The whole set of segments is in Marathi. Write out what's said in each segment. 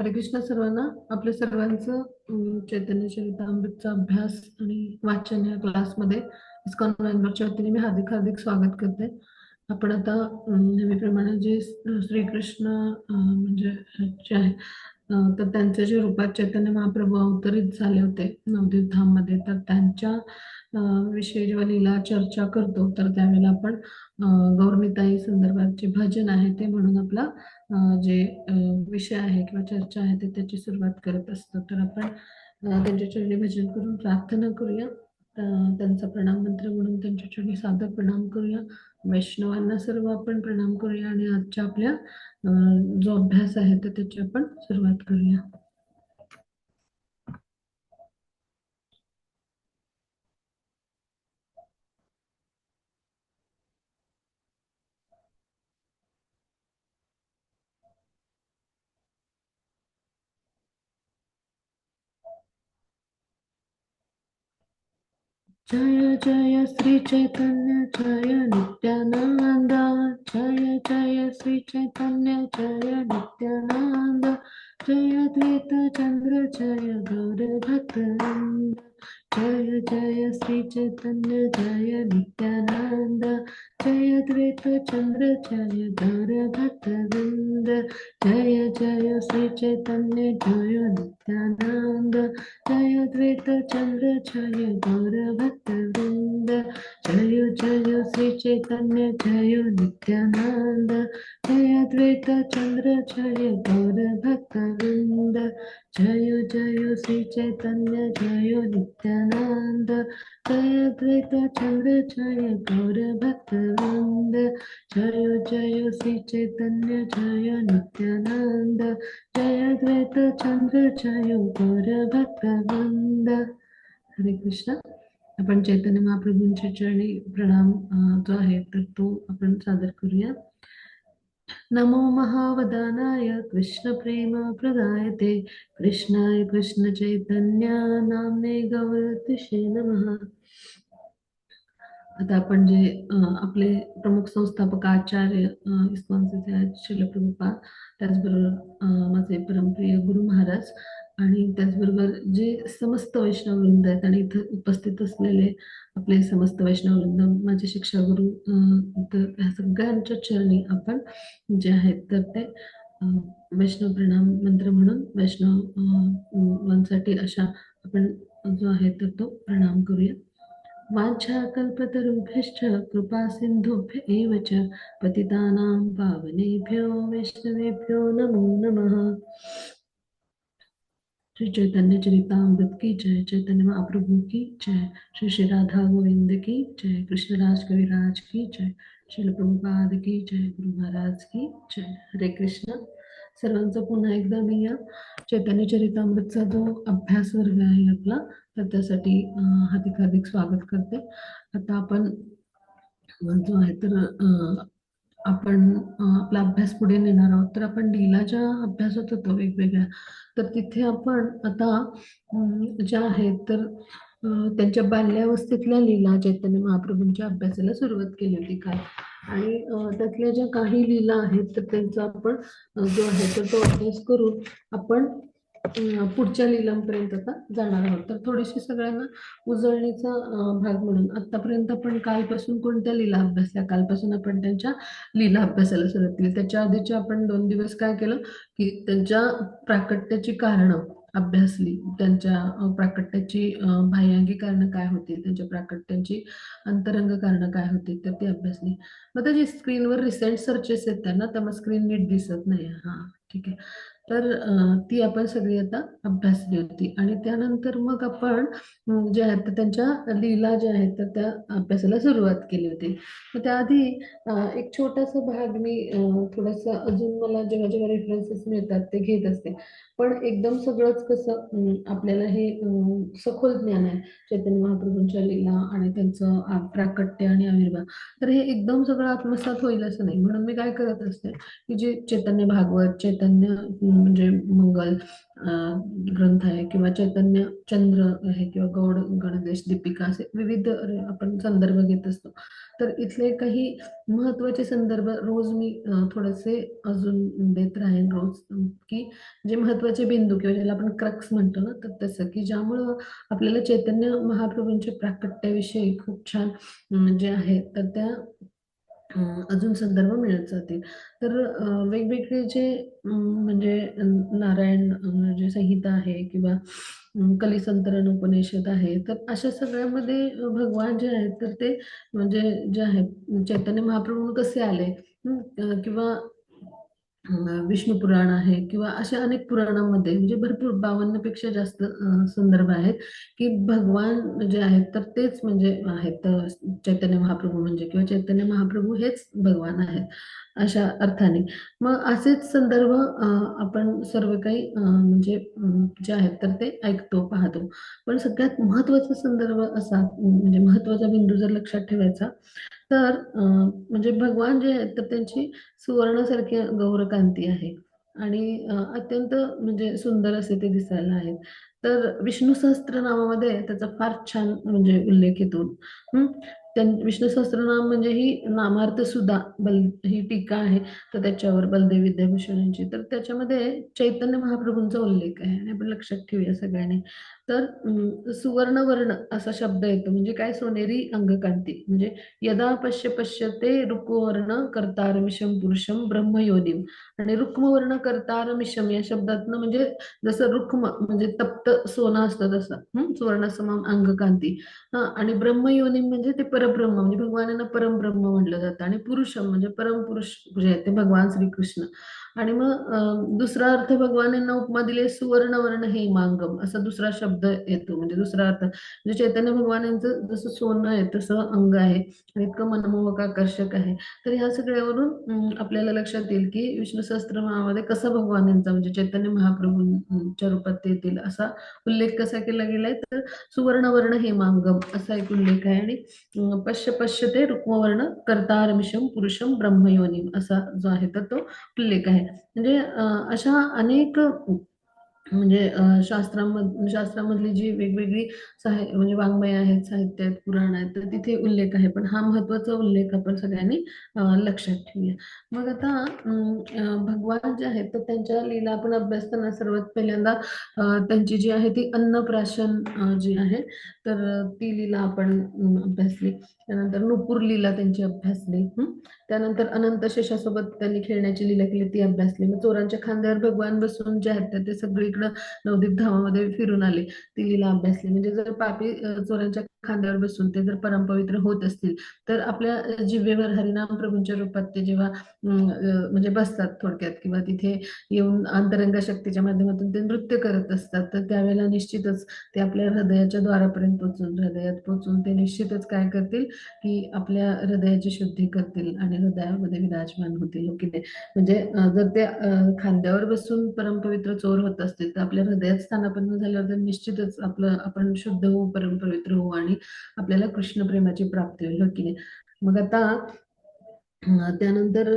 हरे कृष्ण सर्वांना. आपल्या सर्वांचं चैतन्य चरितामृतचा अभ्यास आणि वाचन या क्लासमध्ये इस्कॉन बँगलोरच्या वतीने मी हार्दिक हार्दिक स्वागत करते. आपण आता नेहमीप्रमाणे जे श्रीकृष्ण म्हणजे जे आहे तर त्यांचे जे रूपात चैतन्य महाप्रभू अवतरित झाले होते नवद्वीप धाममध्ये, तर त्यांच्या विषयी जेव्हा लीला चर्चा करतो तर त्यावेळेला आपण गौरनीताई संदर्भात जे भजन आहे ते म्हणून आपला जे विषय आहे किंवा चर्चा आहे ते त्याची सुरुवात करत असतो. तर आपण त्यांच्या चरणी भजन करून प्रार्थना करूया. त्यांचा प्रणाम मंत्र म्हणून त्यांच्या चरणी सादर प्रणाम करूया. वैष्णवांना सर्व आपण प्रणाम करूया आणि आजच्या आपल्या जो अभ्यास आहे तर त्याची आपण सुरुवात करूया. जय जय श्री चैतन्य जय नित्यानंद, जय जय श्री चैतन्य जय नित्यानंद, जय द्वैत चंद्र जय गौर भक्तवृंद, जय जय श्री चैतन्य जय नित्यानंद, जय द्वैत चंद्र जय गौर भक्तवृंद, जय जय श्री चैतन्य जय नित्यानंद, जय द्वैत चंद्र जय गौर भक्तवृंद, जय जय श्री चैतन्य जय नित्यानंद, जय द्वैत चंद्र जय गौर भक्तवृंद, जय जय श्री चैतन्य जय नित्यानंद, जय द्वैत चंद्र जय गौर भक्तवृंद, जय जय श्री चैतन्य जय नित्यानंद, जय द्वैत चंद्र जय गौर भक्तवृंद. हरे कृष्ण. आपण चैतन्य महाप्रभूंच्या चरणी प्रणाम जो आहे तर तो आपण सादर करूया. नमो महावदानाय कृष्ण प्रेम प्रदायते कृष्णाय कृष्ण चैतन्य नामने गौरतिशे नमः. आता आपण जे आपले प्रमुख संस्थापक आचार्य इस्कॉनचे जे आहेत श्रील प्रभुपाद, त्याचबरोबर माझे परमप्रिय गुरु महाराज आणि त्याचबरोबर जे समस्त वैष्णव वृंद आहेत आणि इथं उपस्थित असलेले आपले समस्त वैष्णव वृंद, माझे शिक्षा गुरु, तर ह्या सगळ्यांच्या चरणी आपण जे आहेत तर ते वैष्णव प्रणाम मंत्र म्हणून वैष्णवांसाठी अशा आपण जो आहे तर तो प्रणाम करूया. वाञ्छाकल्पतरुभ्यश्च कृपा सिन्धुभ्य एव च पतितानां पावनेभ्यो वैष्णवेभ्यो नमो नमः. श्री चैतन्य चरितामृत की जय, चैतन्य महाप्रभु की जय, श्री श्री राधा गोविंद की जय, कृष्णराज कविराज की जय, श्रील प्रभुपाद की जय, गुरु महाराज की जय. हरे कृष्ण. सर्वांचं पुन्हा एकदा मी या चैतन्य चरितामृतचा जो अभ्यास वर्ग आहे आपला, तर त्यासाठी हार्दिक हार्दिक स्वागत करते. आता आपण जो आहे तर आपण आपला अभ्यास पुढे नेणार आहोत. तर आपण लीला ज्या अभ्यासात होतो वेगवेगळ्या, तर तिथे आपण आता ज्या आहेत तर त्यांच्या बाल्यावस्थेतल्या लीला चैतन्य महाप्रभूंच्या अभ्यासाला सुरुवात केली होती काल. आणि त्यातल्या ज्या काही लीला आहेत तर त्यांचा आपण जो आहे तर तो अभ्यास करून आपण पुढच्या लीलांपर्यंत आता जाणार आहोत. तर थोडीशी सगळ्यांना उजळणीचा भाग म्हणून आतापर्यंत आपण कालपासून कोणत्या लीला अभ्यासल्या, कालपासून आपण त्यांच्या लीला अभ्यासाला सुरुवात केली. त्याच्या आधीचे आपण 2 दिवस काय केलं की त्यांच्या प्राकट्याची कारणं अभ्यासली, त्यांच्या प्राकट्याची बाह्यांगी कारणं काय होती, त्यांच्या प्राकट्याची अंतरंग कारणं काय होती तर ती अभ्यासली. मग त्याची स्क्रीनवर रिसेंट सर्चेस आहेत त्यांना, त्यामुळे स्क्रीन नीट दिसत नाही. हां, ठीक आहे. तर ती आपण सगळी आता अभ्यासली होती. आणि त्यानंतर मग आपण जे आहेत तर त्यांच्या लीला ज्या आहेत तर त्या अभ्यासाला सुरुवात केली होती. तर त्याआधी एक छोटासा भाग मी थोडासा अजून मला जेव्हा जेव्हा रेफरन्सेस मिळतात ते घेत असते. पण एकदम सगळंच कसं आपल्याला हे सखोल ज्ञान आहे चैतन्य महाप्रभूंच्या लीला आणि त्यांचं प्राकट्य आणि आविर्भाव, तर हे एकदम सगळं आत्मसात होईल असं नाही. म्हणून मी काय करत असते की जे चैतन्य भागवत, चैतन्य चैतन्य म्हणजे मंगल ग्रंथ आहे, किंवा चैतन्य चंद्र आहे, किंवा गौड गणदेश दीपिका, असे विविध आपण संदर्भ घेत असतो. तर इथले काही महत्वाचे संदर्भ रोज मी थोडेसे अजून देत राहीन रोज, की जे महत्वाचे बिंदू किंवा ज्याला आपण क्रक्स म्हणतो ना, तर तसं की ज्यामुळं आपल्याला चैतन्य महाप्रभूंच्या प्राकट्याविषयी खूप छान जे आहे तर त्या अजून संदर्भ मिळत जातील. तर वेगवेगळे जे म्हणजे नारायण जे संहिता आहे, किंवा कलिसंतरण उपनिषद आहे, तर अशा सगळ्यामध्ये भगवान जे आहेत तर ते म्हणजे जे आहे चैतन्य महाप्रभू कसे आले, किंवा विष्णू पुराण आहे, किंवा अशा अनेक पुराणांमध्ये म्हणजे भरपूर 52 पेक्षा जास्त संदर्भ आहेत, की भगवान जे आहेत तर तेच म्हणजे आहेत चैतन्य महाप्रभू म्हणजे, किंवा चैतन्य महाप्रभू हेच भगवान आहेत अशा अर्थाने. मग असेच संदर्भ आपण सर्व काही म्हणजे जे आहेत तर ते ऐकतो, पाहतो. पण सगळ्यात महत्वाचा संदर्भ असा म्हणजे महत्वाचा बिंदू जर लक्षात ठेवायचा, तर म्हणजे भगवान जे आहेत तर त्यांची सुवर्णासारखी गौरकांती आहे, आणि अत्यंत म्हणजे सुंदर असे ते दिसायला आहेत. तर विष्णू सहस्त्रनामामध्ये त्याचा फार छान म्हणजे उल्लेख येतो. हं. विष्णू सहस्त्रनाम म्हणजे ही नामार्थ सुधा ही टीका आहे, तर त्याच्यावर बलदेव विद्याभूषण यांची, तर त्याच्यामध्ये चैतन्य महाप्रभूंचा उल्लेख आहे, आणि आपण लक्षात ठेवूया सगळ्यांनी. तर सुवर्णवर्ण असा शब्द येतो, म्हणजे काय, सोनेरी अंगकांती, म्हणजे यदा पश्यते रुक्मवर्ण कर्तारमिशम पुरुषम ब्रह्मयोनिम. आणि रुक्मवर्ण कर्तारमिशम या शब्दातनं म्हणजे जसं रुक्म म्हणजे तप्त सोनं असतं तसं, सुवर्णसम अंगकांती. हा, आणि ब्रह्मयोनिम म्हणजे ते परब्रह्म, म्हणजे भगवानांना परमब्रह्म म्हटलं जातं, आणि पुरुषम म्हणजे परमपुरुष जे आहे ते भगवान श्रीकृष्ण. आणि मग दुसरा अर्थ भगवानांना उपमा दिली सुवर्णवर्ण हे मांगम, असा दुसरा शब्द येतो, म्हणजे दुसरा अर्थ म्हणजे चैतन्य भगवान यांचं जसं सोनं आहे तसं अंग आहे, आणि इतकं मनमोहक आकर्षक आहे. तर ह्या सगळ्यावरून आपल्याला लक्षात येईल की विष्णू सहस्त्रनामामध्ये कसा भगवान यांचा म्हणजे चैतन्य महाप्रभूंच्या रूपात ते येतील असा उल्लेख कसा केला गेलाय, तर सुवर्णवर्ण हेमांगम असा एक उल्लेख आहे. आणि पश्यते रुक्मवर्ण कर्तारमिशम पुरुषम ब्रह्मयोनिम असा जो आहे तर तो उल्लेख आहे. म्हणजे अशा अनेक म्हणजे शास्त्रामधली जी वेगवेगळी म्हणजे वाङ्मय आहेत, साहित्य आहेत, पुराण आहेत, तर तिथे उल्लेख आहे. पण हा महत्वाचा उल्लेख आपण सगळ्यांनी लक्षात ठेवूया. मग आता भगवान जे आहेत तर त्यांच्या लीला आपण अभ्यासताना सर्वात पहिल्यांदा त्यांची जी आहे ती अन्नप्राशन जी आहे, तर ती लीला आपण अभ्यासली. त्यानंतर नुपूर लीला त्यांची अभ्यासली. त्यानंतर अनंत शेषासोबत त्यांनी खेळण्याची लीला केली, ती अभ्यासली. मग चोरांच्या खांद्यावर भगवान बसून जे आहेत तर ते सगळीकडे नवदीप धामामध्ये फिरून आले, ती लीला अभ्यासली. म्हणजे जर पापी चोरांच्या खांद्यावर बसून ते जर परमपवित्र होत असतील, तर आपल्या जिभेवर हरिनाम प्रभूंच्या रूपात ते जेव्हा म्हणजे बसतात थोडक्यात, किंवा तिथे येऊन अंतरंग शक्तीच्या माध्यमातून ते नृत्य करत असतात, तर त्यावेळेला निश्चितच ते आपल्या हृदयाच्या द्वारापर्यंत पोहोचून, हृदयात पोहोचून ते निश्चितच काय करतील, की आपल्या हृदयाची शुद्धी करतील आणि हृदयामध्ये विराजमान होतील, हो की नाही. म्हणजे जर ते खांद्यावर बसून परमपवित्र चोर होत असतील, तर आपल्या हृदयात स्थानापन्न झाल्यावर तर निश्चितच आपण शुद्ध होऊ, परमपवित्र होऊ, आणि आपल्याला कृष्ण प्रेमाची प्राप्ती होईल, हो की नाही. मग आता त्यानंतर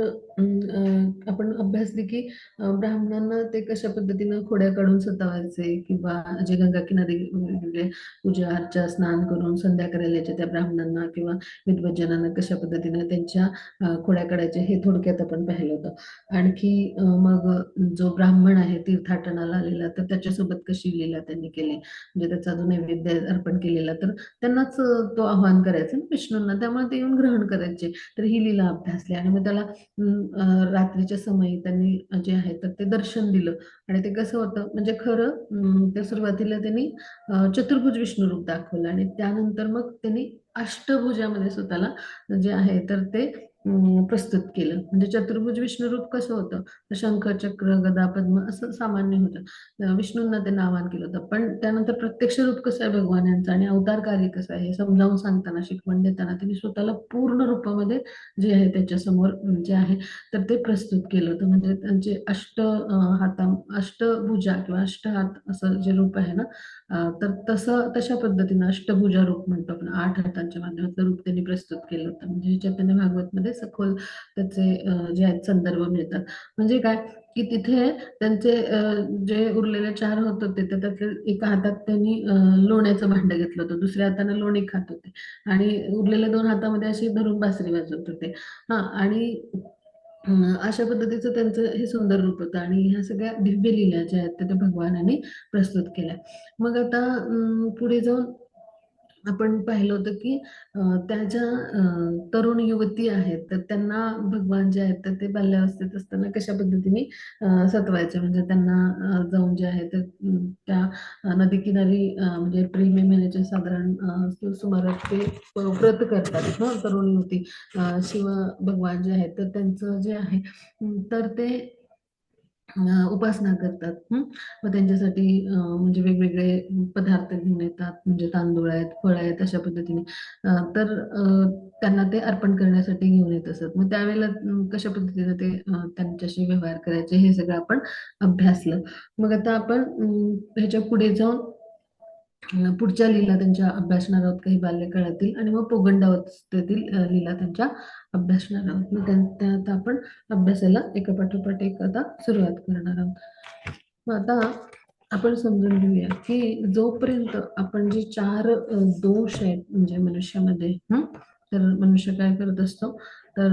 आपण अभ्यासले की ब्राह्मणांना ते कशा पद्धतीनं खोड्या काढून सतावायचे, किंवा जे गंगा किनारी वेगवेगळे पूजा अर्चा स्नान करून संध्या करायला यायचे त्या ब्राह्मणांना, किंवा विद्वज्जनांना कशा पद्धतीनं त्यांच्या खोड्या काढायचे हे थोडक्यात आपण पाहिलं होतं. आणखी मग जो ब्राह्मण आहे तीर्थाटनाला आलेला, तर त्याच्यासोबत कशी लीला त्यांनी केली, म्हणजे त्याचा जो नैवेद्य अर्पण केलेला, तर त्यांनाच तो आव्हान करायचा ना विष्णूंना, त्यामुळे ते येऊन ग्रहण करायचे. तर ही लीला अभ्यासली, आणि मग त्याला रात्रीच्या समयी त्यांनी जे आहे तर ते दर्शन दिलं. आणि ते कसं होतं म्हणजे खरं त्या सुरुवातीला त्यांनी चतुर्भुज विष्णू रूप दाखवलं, आणि त्यानंतर मग त्यांनी अष्टभुजामध्ये स्वतःला जे आहे तर ते प्रस्तुत केलं. म्हणजे चतुर्भुज विष्णू रूप कसं होतं, तर शंख चक्र गदा पद्म असं सामान्य होतं. विष्णूंना त्यांना आवाहन केलं होतं. पण त्यानंतर प्रत्यक्ष रूप कसं आहे भगवान यांचं, आणि अवतार कार्य कसं आहे हे समजावून सांगताना, शिकवण देताना त्यांनी स्वतःला पूर्ण रूपामध्ये जे आहे त्याच्यासमोर जे आहे तर ते प्रस्तुत केलं होतं. म्हणजे त्यांचे अष्टभुजा किंवा अष्टहात असं जे रूप आहे ना, तर तशा पद्धतीनं अष्टभुजा रूप म्हणतो आपण, 8 हातांच्या माध्यमातलं रूप त्यांनी प्रस्तुत केलं होतं. म्हणजे चैतन्य भागवत मध्ये सखोल त्याचे जे आहेत संदर्भ मिळतात. म्हणजे काय की तिथे त्यांचे जे उरलेले 4 होत होते तर त्यातले एका हातात त्यांनी लोण्याचं भांड घेतलं होतं, दुसऱ्या हाताने लोणी खात होते आणि उरलेल्या 2 हातामध्ये अशी धरून बासरी वाजवत होते. हा, आणि अशा पद्धतीचं त्यांचं हे सुंदर रूप होतं आणि ह्या सगळ्या दिव्य लीला ज्या आहेत त्या भगवानाने प्रस्तुत केल्या. मग आता पुढे जाऊन आपण पाहिलं होतं की त्या ज्या तरुण युवती आहेत तर त्यांना भगवान जे आहेत तर ते बाल्यावस्थेत असताना कशा पद्धतीने सतवायचे, म्हणजे त्यांना जाऊन जे आहे तर त्या नदीकिनारी म्हणजे एप्रिल मे महिन्याच्या साधारण सुमारास ते व्रत करतात तरुण युवती. शिव भगवान जे आहेत तर त्यांचं जे आहे तर ते उपासना करतात. मग त्यांच्यासाठी म्हणजे वेगवेगळे पदार्थ घेऊन येतात, म्हणजे तांदूळ आहेत, फळ आहेत, अशा पद्धतीने तर त्यांना ते अर्पण करण्यासाठी घेऊन येत असत. मग त्यावेळेला कशा पद्धतीने ते त्यांच्याशी व्यवहार करायचे हे सगळं आपण अभ्यासलं. मग आता आपण ह्याच्या पुढे जाऊन पुढच्या लीला त्यांच्या अभ्यासणार आहोत, काही बाल्यकाळातील, आणि मग पौगंडावस्थेतील लीला त्यांच्या अभ्यासणार आहोत. मग त्या आता आपण अभ्यासाला एका पाठोपाठ एक आता सुरुवात करणार आहोत. मग आता आपण समजून घेऊया की जोपर्यंत आपण जे 4 दोष आहेत म्हणजे मनुष्यामध्ये, तर मनुष्य काय करत असतो तर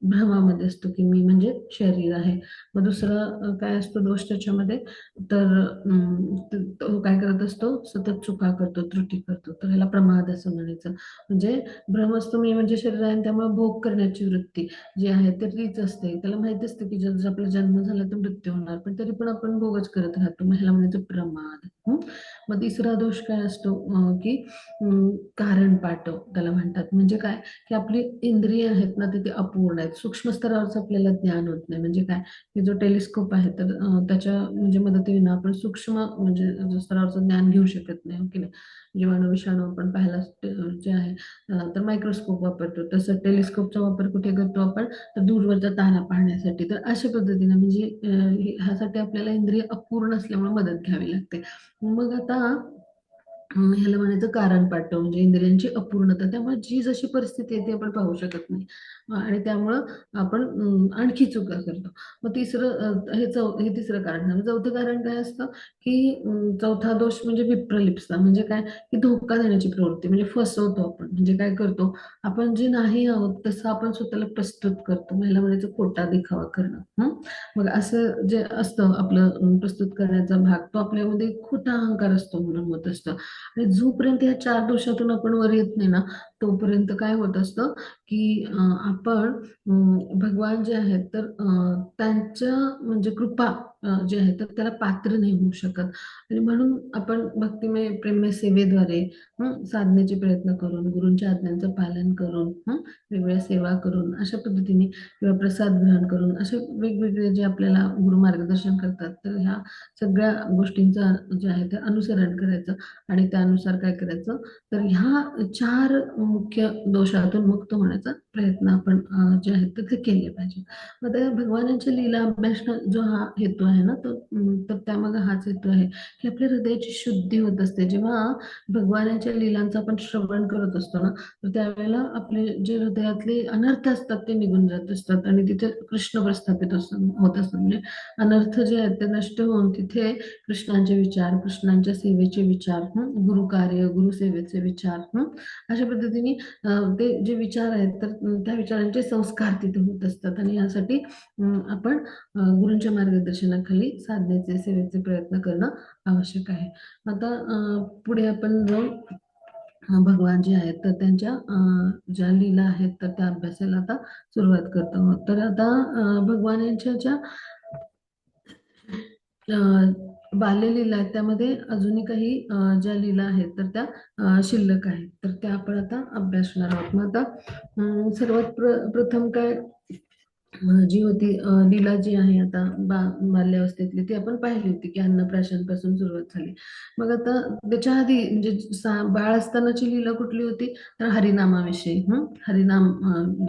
भ्रमामध्ये असतो की मी म्हणजे शरीर आहे. मग दुसरं काय असतो दोष त्याच्यामध्ये, तर तो काय करत असतो, सतत चुका करतो, त्रुटी करतो, तर ह्याला प्रमाद असं म्हणायचं. म्हणजे भ्रम असतो मी म्हणजे शरीर आहे आणि त्यामुळे भोग करण्याची वृत्ती जी आहे ते तीच असते. त्याला माहिती असते की जर आपला जन्म झाला तर मृत्यू होणार, पण तरी पण आपण भोगच करत राहतो. मग ह्याला म्हणायचं प्रमाद. मग तिसरा दोष काय असतो की कारण पाठव त्याला म्हणतात. म्हणजे काय की आपली इंद्रिय आहेत ना तिथे अपूर्ण आहेत, सूक्ष्म स्तरावरच आपल्याला ज्ञान होत नाही. म्हणजे काय की जो टेलिस्कोप आहे तर त्याच्या म्हणजे मदतीने आपण सूक्ष्म म्हणजे स्तरावरचं ज्ञान घेऊ शकत नाही, हो की नाही. जीवाणू विषाणू आपण पाहायला जे आहे तर मायक्रोस्कोप वापरतो, तसं टेलिस्कोपचा वापर कुठे करतो आपण, तर दूरवरचा तारा पाहण्यासाठी. तर अशा पद्धतीने म्हणजे ह्यासाठी आपल्याला इंद्रिय अपूर्ण असल्यामुळे मदत घ्यावी लागते. मग आता ह्याला म्हणायचं कारण पाठव, म्हणजे इंद्रियांची अपूर्णता, त्यामुळे जी जशी परिस्थिती आहे ती आपण पाहू शकत नाही आणि त्यामुळं आपण आणखी चुका करतो. मग तिसरं हे तिसरं कारण झालं. चौथं कारण काय असतं की चौथा दोष म्हणजे विप्रलिप्सता. म्हणजे काय की धोका देण्याची प्रवृत्ती, म्हणजे फसवतो आपण. म्हणजे काय करतो आपण, जे नाही आहोत तसं आपण स्वतःला प्रस्तुत करतो. मग ह्याला म्हणायचं खोटा दिखावा करणं. मग असं जे असतं आपलं प्रस्तुत करण्याचा भाग, तो आपल्यामध्ये खोटा अहंकार असतो म्हणून होत असतं. आणि जोपर्यंत या 4 दोषातून आपण वर येत नाही ना तोपर्यंत काय होत असतं की आपण भगवान जे आहेत तर त्यांच्या म्हणजे कृपा जे आहे तर त्याला पात्र नाही होऊ शकत. आणि म्हणून आपण भक्तिमय प्रेममय सेवेद्वारे साधनेचे प्रयत्न करून, गुरूंच्या आज्ञांचं पालन करून, वेगवेगळ्या सेवा करून, अशा पद्धतीने किंवा प्रसाद ग्रहण करून, असे वेगवेगळे जे आपल्याला गुरु मार्गदर्शन करतात तर ह्या सगळ्या गोष्टींचं जे आहे ते अनुसरण करायचं आणि त्यानुसार काय करायचं, तर ह्या 4 मुख्य दोषातून मुक्त होण्याचा प्रयत्न आपण जे आहेत ते केले पाहिजे. मग त्या भगवानांच्या लीला अभ्यास जो हा हेतू आहे ना तो तर त्यामागे हाच हेतू आहे की आपल्या हृदयाची शुद्धी होत असते. जेव्हा भगवानाच्या लीलांचं आपण श्रवण करत असतो ना तर त्यावेळेला आपले जे हृदयातले अनर्थ असतात ते निघून जात असतात आणि तिथे कृष्ण प्रस्थापित होत असतात. म्हणजे अनर्थ जे आहेत ते नष्ट होऊन तिथे कृष्णांचे विचार, कृष्णांच्या सेवेचे विचार, गुरुकार्य, गुरुसेवेचे विचार, अशा पद्धतीने ते जे विचार आहेत तर त्या विचारांचे संस्कार तिथे होत असतात. आणि यासाठी आपण गुरूंच्या मार्गदर्शनाखाली साधनेचे सेवेचे प्रयत्न करणं आवश्यक आहे. आता पुढे आपण जाऊन भगवान जे आहेत तर त्यांच्या ज्या लीला आहेत तर त्या अभ्यासाला आता सुरुवात करतो आहोत. तर आता भगवान यांच्या ज्या बाल्यलीला आहेत त्यामध्ये अजूनही काही ज्या लीला आहेत तर त्या शिल्लक आहेत तर त्या आपण आता अभ्यासणार आहोत. मग आता सर्वात प्रथम काय जी होती लीला जी आहे आता बाल्यावस्थेतली ती आपण पाहिली होती की अन्नप्राशनपासून सुरुवात झाली. मग आता त्याच्या आधी म्हणजे बाळ असतानाची लीला कुठली होती तर हरिनामाविषयी. हरिनाम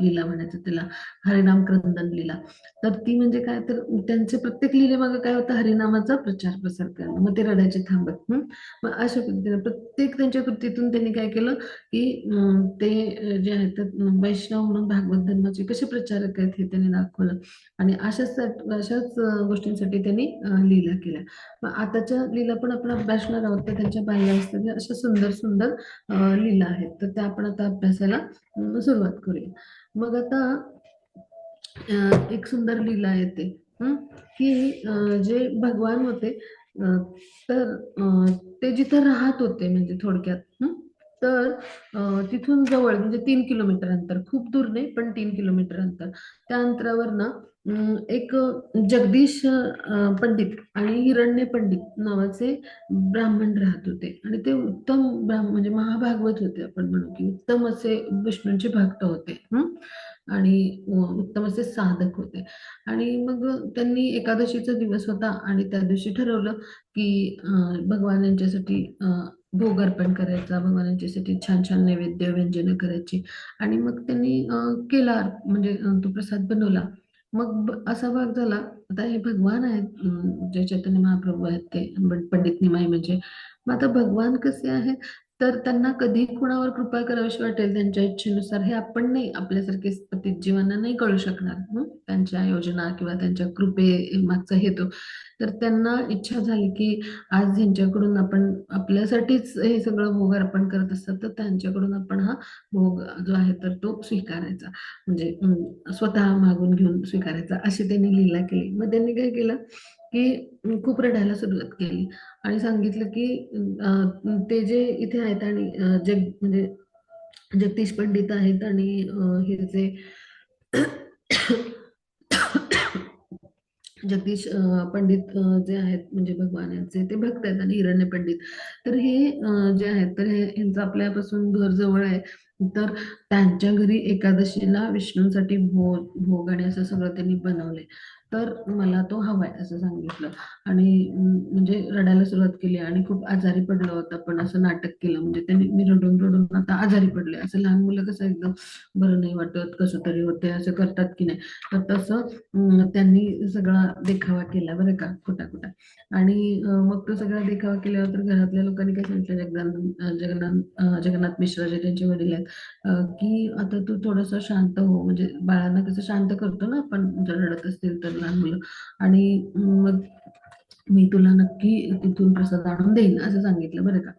लीला म्हणायचं त्याला, हरिनाम क्रंदन लीला. तर ती म्हणजे काय तर त्यांचे प्रत्येक लीलेमागं काय होतं, हरिनामाचा प्रचार प्रसार करणं. मग ते रडायचे थांबत. मग अशा पद्धतीने प्रत्येक त्यांच्या कृतीतून त्यांनी काय केलं की ते जे आहेत ते वैष्णव म्हणून भागवत धर्माचे कसे प्रचारक आहेत हे त्यांनी दाखवलं. आणि अशाच गोष्टींसाठी त्यांनी लीला केल्या. मग आताच्या लीला पण आपण अभ्यासणार आहोत, तर त्यांच्या बाल्यावस्थेतल्या अशा सुंदर सुंदर लीला आहेत, तर त्या आपण आता अभ्यासाला सुरुवात करूया. मग आता एक सुंदर लीला आहे ते, की जे भगवान होते, तर ते जिथं राहत होते म्हणजे थोडक्यात, तर तिथून जवळ म्हणजे 3 किलोमीटर अंतर, खूप दूर नाही पण 3 किलोमीटर अंतर, त्या अंतरावर ना एक जगदीश पंडित आणि हिरण्य पंडित नावाचे ब्राह्मण राहत होते. आणि ते उत्तम म्हणजे महाभागवत होते, आपण म्हणू की उत्तम असे विष्णूंचे भक्त होते. आणि उत्तम असे साधक होते. आणि मग त्यांनी एकादशीचा दिवस होता आणि त्या दिवशी ठरवलं की भगवान यांच्यासाठी भोग अर्पण करायचा, भगवान यांच्यासाठी छान छान नैवेद्य व्यंजन करायची. आणि मग त्यांनी केला, म्हणजे तो प्रसाद बनवला. मग असा भाग झाला. आता हे भगवान आहेत, जे चैतन्य महाप्रभू आहेत ते पंडित निमाई म्हणजे. मग आता भगवान कसे आहेत, तर त्यांना कधी कुणावर कृपा करावीशी वाटेल त्यांच्या इच्छेनुसार, हे आपण नाही, आपल्यासारखे पतित जीवांना नाही कळू शकणार. त्यांच्या योजना किंवा त्यांच्या कृपे मागचा हेतू. तर त्यांना इच्छा झाली की आज ह्यांच्याकडून आपण आपल्यासाठीच हे सगळं भोग अर्पण करत असतात, तर त्यांच्याकडून आपण हा भोग जो आहे तर तो स्वीकारायचा, म्हणजे स्वतः मागून घेऊन स्वीकारायचा, अशी त्यांनी लीला केली. मग त्यांनी काय केलं की खूप रडायला सुरुवात केली आणि सांगितलं की ते जे इथे आहेत आणि म्हणजे जगदीश पंडित आहेत आणि हे जे जगदीश पंडित जे आहेत म्हणजे भगवान यांचे ते भक्त आहेत आणि हिरण्य पंडित, तर हे जे आहेत तर हे यांचं आपल्यापासून घर जवळ आहे. तर त्यांच्या घरी एकादशीला विष्णूंसाठी भोग आणि असं सगळं त्यांनी बनवलंय, तर मला तो हवाय असं सांगितलं. आणि म्हणजे रडायला सुरुवात केली आणि खूप आजारी पडलं होतं, पण असं नाटक केलं म्हणजे त्यांनी, मी रडून रडून आता आजारी पडले, असं लहान मुलं कसं एकदम बरं नाही वाटत कसं तरी होते असं करतात की नाही, तर तसं त्यांनी सगळा देखावा केला बरं का, खोटा खोटा. आणि मग तो सगळा देखावा केल्यावर तर घरातल्या लोकांनी काय सांगितलं, जगन्नाथ मिश्रा जे त्यांचे वडील आहेत, की आता तू थोडंसं शांत हो, म्हणजे बाळांना कसं शांत करतो ना आपण जर रडत असतील तर लहान मुलं. आणि मग मी तुला नक्की तिथून प्रसाद आणून देईन असं सांगितलं बरं का.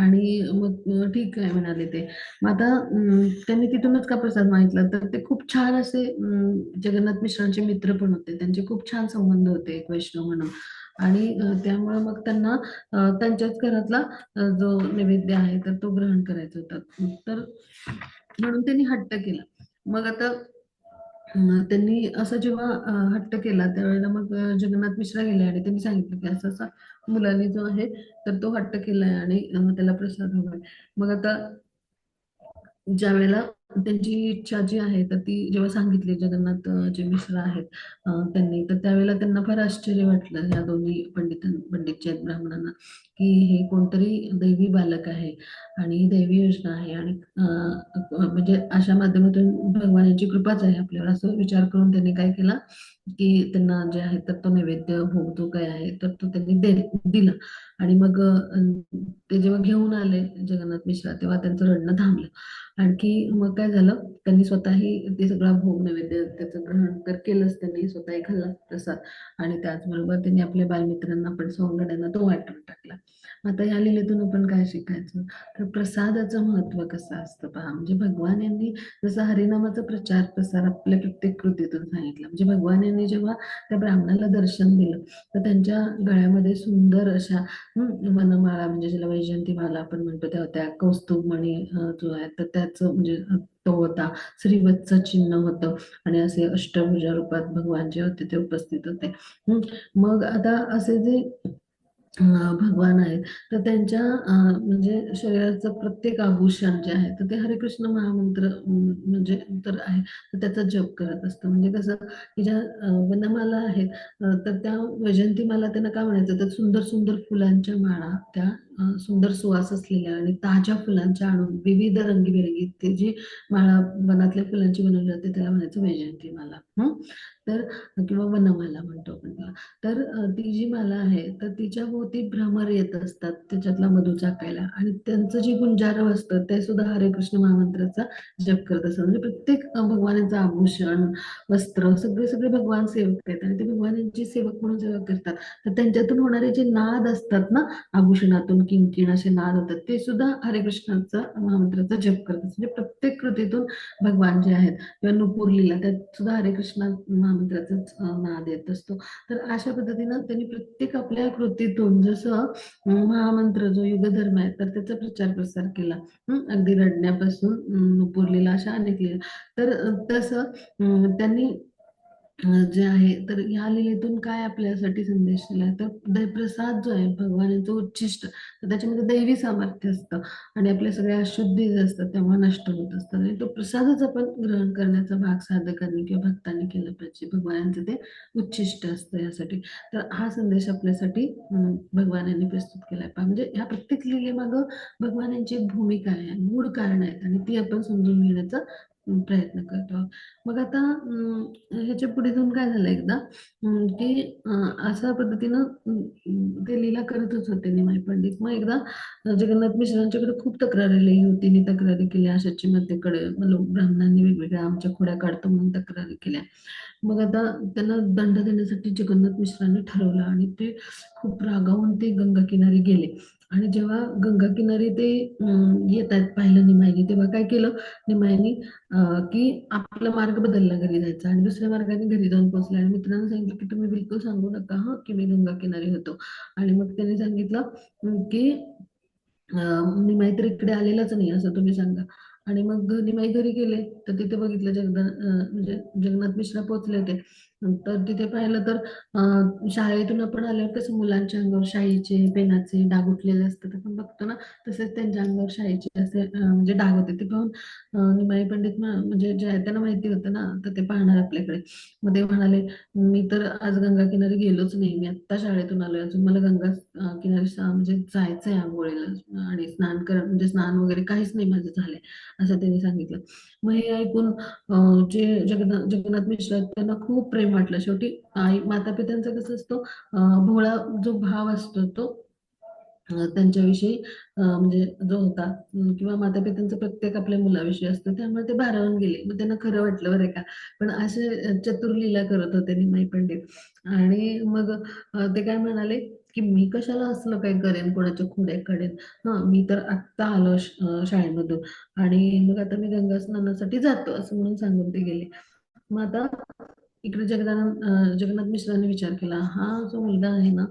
आणि मग ठीक आहे म्हणाले ते. मग आता त्यांनी तिथूनच का प्रसाद मागितला, तर ते खूप छान असे जगन्नाथ मिश्रांचे मित्र पण होते, त्यांचे खूप छान संबंध होते एक वैष्णव म्हणून. आणि त्यामुळे मग त्यांना त्यांच्याच घरातला जो नैवेद्य आहे तर तो ग्रहण करायचा होता. तर म्हणून त्यांनी हट्ट केला. मग आता त्यांनी असं जेव्हा हट्ट केला त्यावेळेला मग जगन्नाथ मिश्रा गेले आणि त्यांनी सांगितलं की असं असा मुलाने जो आहे तर तो हट्ट केलाय आणि त्याला प्रसाद हवाय. मग आता ज्यावेळेला त्यांची इच्छा जी आहे तर ती जेव्हा सांगितली जगन्नाथ जे मिश्रा आहेत त्यांनी, तर त्यावेळेला त्यांना फार आश्चर्य वाटलं या दोन्ही पंडित जे आहेत ब्राह्मणांना, की हे कोणतरी दैवी बालक आहे आणि ही दैवी योजना आहे आणि म्हणजे अशा माध्यमातून भगवानाची कृपाच आहे आपल्यावर, असं विचार करून त्यांनी काय केला की त्यांना जे आहे तर तो नैवेद्य भोग जो काय आहे तर तो त्यांनी दिला. आणि मग ते जेव्हा घेऊन आले जगन्नाथ मिश्रा, तेव्हा त्यांचं रडणं थांबलं. आणखी मग काय झालं, त्यांनी स्वतःही ते सगळा भोग नैवेद्य त्याचं ग्रहण तर केलंच, त्यांनी स्वतःही खाल्ला प्रसाद. आणि त्याचबरोबर त्यांनी आपल्या बालमित्रांना पण, सवंगड्यांना तो वाटून टाकला. आता या लीलेतून आपण काय शिकायचं, तर प्रसादाचं महत्व कसं असतं पहा. म्हणजे भगवान यांनी जसं हरिनामाचा प्रचार प्रसार आपल्या प्रत्येक कृतीतून सांगितलं, म्हणजे भगवान यांनी जेव्हा त्या ब्राह्मणाला दर्शन दिलं, तर त्यांच्या गळ्यामध्ये सुंदर अशा वनमाळा, म्हणजे ज्याला वैजयंतीमाला आपण म्हणतो, त्या कौस्तुभमणी जो आहे तर त्याचं म्हणजे तो होता, श्रीवत्स चिन्ह होतं. आणि असे अष्टभुजा रूपात भगवान जे होते ते उपस्थित होते. मग आता असे जे भगवान आहेत, तर त्यांच्या म्हणजे शरीराचं प्रत्येक आभूषण जे आहे, तर ते हरे कृष्ण महामंत्र म्हणजे तर आहे, तर त्याचा जप करत असतं. म्हणजे कसं, की ज्या वनमाला आहेत, तर त्या वैजयंतीमाला त्यांना काय म्हणायचं, तर सुंदर सुंदर फुलांच्या माळा, त्या सुंदर सुवास असलेल्या आणि ताज्या फुलांच्या आणून विविध रंगीबेरंगी ते जी माळा वनातल्या फुलांची बनवली जाते, त्याला म्हणायचं वैजयंतीमाला. तर किंवा वनमाला म्हणतो आपण त्याला. तर ती जी माला आहे, तर तिच्या भोवती भ्रमर येत असतात त्याच्यातला मधू चाकायला, आणि त्यांचं जे गुंजारव असतं ते सुद्धा हरे कृष्ण महामंत्राचा जप करत असतात. म्हणजे प्रत्येक भगवानाचं आभूषण, वस्त्र, सगळे सगळे भगवान सेवक आहेत आणि ते भगवानांची सेवक म्हणून सेवा करतात. तर त्यांच्यातून होणारे जे नाद असतात ना, आभूषणातून किणकिण असे नाद होतात, ते सुद्धा हरे कृष्णाचा महामंत्राचा जप करतात. म्हणजे प्रत्येक कृतीतून भगवान जे आहेत, किंवा नुपूर लीला, त्यात सुद्धा हरे कृष्ण महामंत्राचाच नाद येत असतो. तर अशा पद्धतीनं त्यांनी प्रत्येक आपल्या कृतीतून जसं महामंत्र जो युगधर्म आहे, तर त्याचा प्रचार प्रसार केला. अगदी रडण्यापासून नुपूरलीला अशा अनेक लीला. तर तसं त्यांनी जे आहे, तर ह्या लीलेतून काय आपल्यासाठी संदेश दिलाय, तर प्रसाद जो आहे भगवानाचं उच्छिष्ट, तर त्याच्यामध्ये दैवी सामर्थ्य असतं आणि आपल्या सगळ्या अशुद्धी जे असतात तेव्हा नष्ट होत असतात, आणि तो प्रसादच आपण ग्रहण करण्याचा भाग साधकांनी किंवा भक्तांनी केला पाहिजे. भगवानांचं ते उच्छिष्ट असतं यासाठी. तर हा संदेश आपल्यासाठी भगवानांनी प्रस्तुत केलाय. म्हणजे ह्या प्रत्येक लीलेमागं भगवानांची एक भूमिका आहे, मूळ कारण आहेत, आणि ती आपण समजून घेण्याचा प्रयत्न करतो आहोत. मग आता ह्याच्या पुढे जाऊन काय झालं एकदा, की अशा पद्धतीनं ते लीला करतच होते निमाई पंडित. मग एकदा जगन्नाथ मिश्रांच्याकडे खूप तक्रार आली होती. तक्रारी केल्या सचिमातेकडे, ब्राह्मणांनी वेगवेगळ्या आमच्या खोड्या काढतो म्हणून तक्रारी केल्या. मग आता त्यांना दंड देण्यासाठी जगन्नाथ मिश्रांनी ठरवलं, आणि ते खूप रागावून ते गंगा किनारी गेले. आणि जेव्हा गंगा किनारी ते येत आहेत पाहिलं निमाईने, तेव्हा काय केलं निमाईने, की आपला मार्ग बदलला घरी जायचा, आणि दुसऱ्या मार्गाने घरी जाऊन पोहोचला, आणि मित्रांना सांगितलं की तुम्ही बिलकुल सांगू नका की मी गंगा किनारी होतो. आणि मग त्यांनी सांगितलं की निमाई तर इकडे आलेलाच नाही असं तुम्ही सांगा. आणि मग निमाई घरी गेले, तर तिथे बघितलं म्हणजे जगन्नाथ मिश्रा पोहोचले होते. तर तिथे पाहिलं तर शाळेतून आपण आल्यावर कसं मुलांच्या अंगावर शाईचे पेनाचे डाग उठलेले असतात आपण बघतो ना, तसेच त्यांच्या अंगावर शाईचे असे म्हणजे डाग होते. ते पाहून निमाई पंडित म्हणजे जे आहे त्यांना माहिती होतं ना, तर ते पाहणार आपल्याकडे. मग ते म्हणाले, मी तर आज गंगा किनारी गेलोच नाही. मी आत्ता शाळेतून आलोय. अजून मला गंगा किनारी म्हणजे जायचंय आंघोळीला, आणि स्नान म्हणजे स्नान वगैरे काहीच नाही माझं झालंय, असं त्यांनी सांगितलं. मग हे ऐकून जे जगन्नाथ मिश्र आहेत त्यांना खूप प्रेम वाटलं. शेवटी आई माता पित्यांचा कसं असतो, भोळा जो भाव असतो तो त्यांच्याविषयी म्हणजे जो होता, किंवा माता-पित्यांचा प्रत्येक आपल्या मुलाविषयी असतो. त्यामुळे ते भारावून गेले. मग त्यांना खरं वाटलं बरं का. पण असे चतुर लीला करत होते निमाई पंडित. आणि मग ते काय म्हणाले, की "मी कशाला असलं काही करेन, कोणाच्या खोड्या काढेन. मी तर आत्ता आलो शाळेमधून, आणि मग आता मी गंगा स्नानासाठी जातो," असं म्हणून सांगून ते गेले. मग आता इकडे जगन्नाथ मिश्रांनी विचार केला, हा जो मुलगा आहे ना,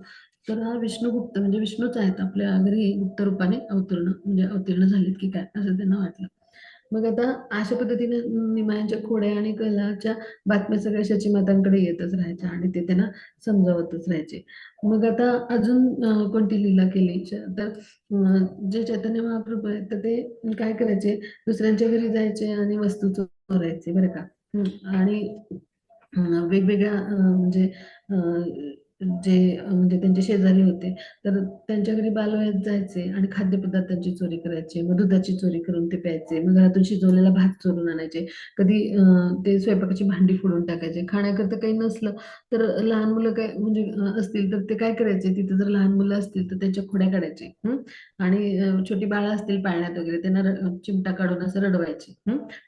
तर हा विष्णुगुप्त म्हणजे विष्णूच आहेत, आपल्या घरी गुप्त रूपाने अवतीर्ण झालेत की काय, असं त्यांना वाटलं. मग आता अशा पद्धतीने निमायांच्या खोड्या आणि कलाच्या बातम्या सगळ्या शचीमातांकडे येतच राहायच्या, आणि ते त्यांना समजावतच राहायचे. मग आता अजून कोणती लीला केली, तर जे चैतन्य महाप्रभू आहेत, तर ते काय करायचे, दुसऱ्यांच्या घरी जायचे आणि वस्तू चोरायचे बरं का. आणि वेगवेगळ्या म्हणजे अ, जे म्हणजे त्यांचे शेजारी होते, तर त्यांच्या घरी बालवयात जायचे आणि खाद्यपदार्थांची चोरी करायचे. मग दुधाची चोरी करून ते प्यायचे. मग घरातून शिजवलेला भात चोरून आणायचे. कधी ते स्वयंपाकाची भांडी फोडून टाकायचे. खाण्याकरता काही नसलं तर लहान मुलं काय म्हणजे असतील तर ते काय करायचे, तिथे जर लहान मुलं असतील तर त्यांच्या खोड्या काढायचे. आणि छोटी बाळं असतील पाळण्यात वगैरे, त्यांना चिमटा काढून असं रडवायचे.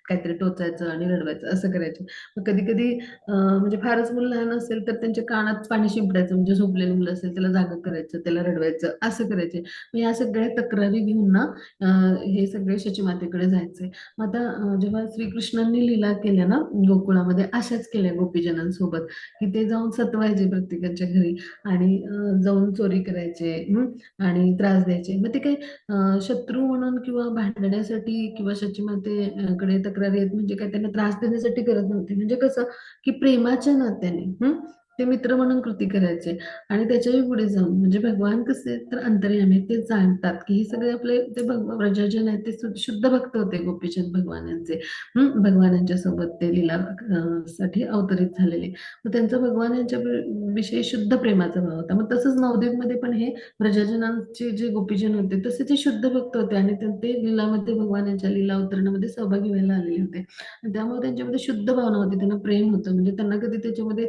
काहीतरी टोचायचं आणि रडवायचं असं करायचे. मग कधी-कधी म्हणजे फारच मुलं लहान असेल तर त्यांच्या कानात पाणी शिंपडायचं, म्हणजे झोपलेलं मुलं असेल त्याला जागं करायचं, त्याला रडवायचं असं करायचे. मग या सगळ्या तक्रारी घेऊन ना अ, हे सगळे शचीमातेकडे जायचे. मग आता जेव्हा श्रीकृष्णांनी लीला केल्या ना गोकुळामध्ये, अशाच केल्या गोपीजनांसोबत, की ते जाऊन सतवायचे प्रत्येकाच्या घरी, आणि जाऊन चोरी करायचे, आणि त्रास द्यायचे. मग ते काही शत्रू म्हणून किंवा भांडण्यासाठी किंवा शचीमातेकडे तक्रारी आहेत म्हणजे काय त्यांना त्रास देण्यासाठी करत नव्हते. म्हणजे कसं, की प्रेमाच्या नात्याने ते मित्र म्हणून कृती करायचे. आणि त्याच्याही पुढे जाऊन म्हणजे भगवान कसे तर अंतर्यामी आहेत, ते जाणतात की हे सगळे आपले ते व्रजजन आहेत, ते शुद्ध भक्त होते गोपीचंद भगवान यांचे. भगवानांच्या सोबत ते लीला साठी अवतरित झालेले. मग त्यांचा भगवान यांच्या विषयी शुद्ध प्रेमाचा भाव होता. मग तसंच नवद्वीपमध्ये पण हे व्रजजनांचे जे गोपीजन होते तसे ते शुद्ध भक्त होते आणि ते लीलामध्ये भगवान यांच्या लीला अवतरणामध्ये सहभागी व्हायला आलेले होते. आणि त्यामुळे त्यांच्यामध्ये शुद्ध भावना होती, त्यांना प्रेम होतं, म्हणजे त्यांना कधी त्याच्यामध्ये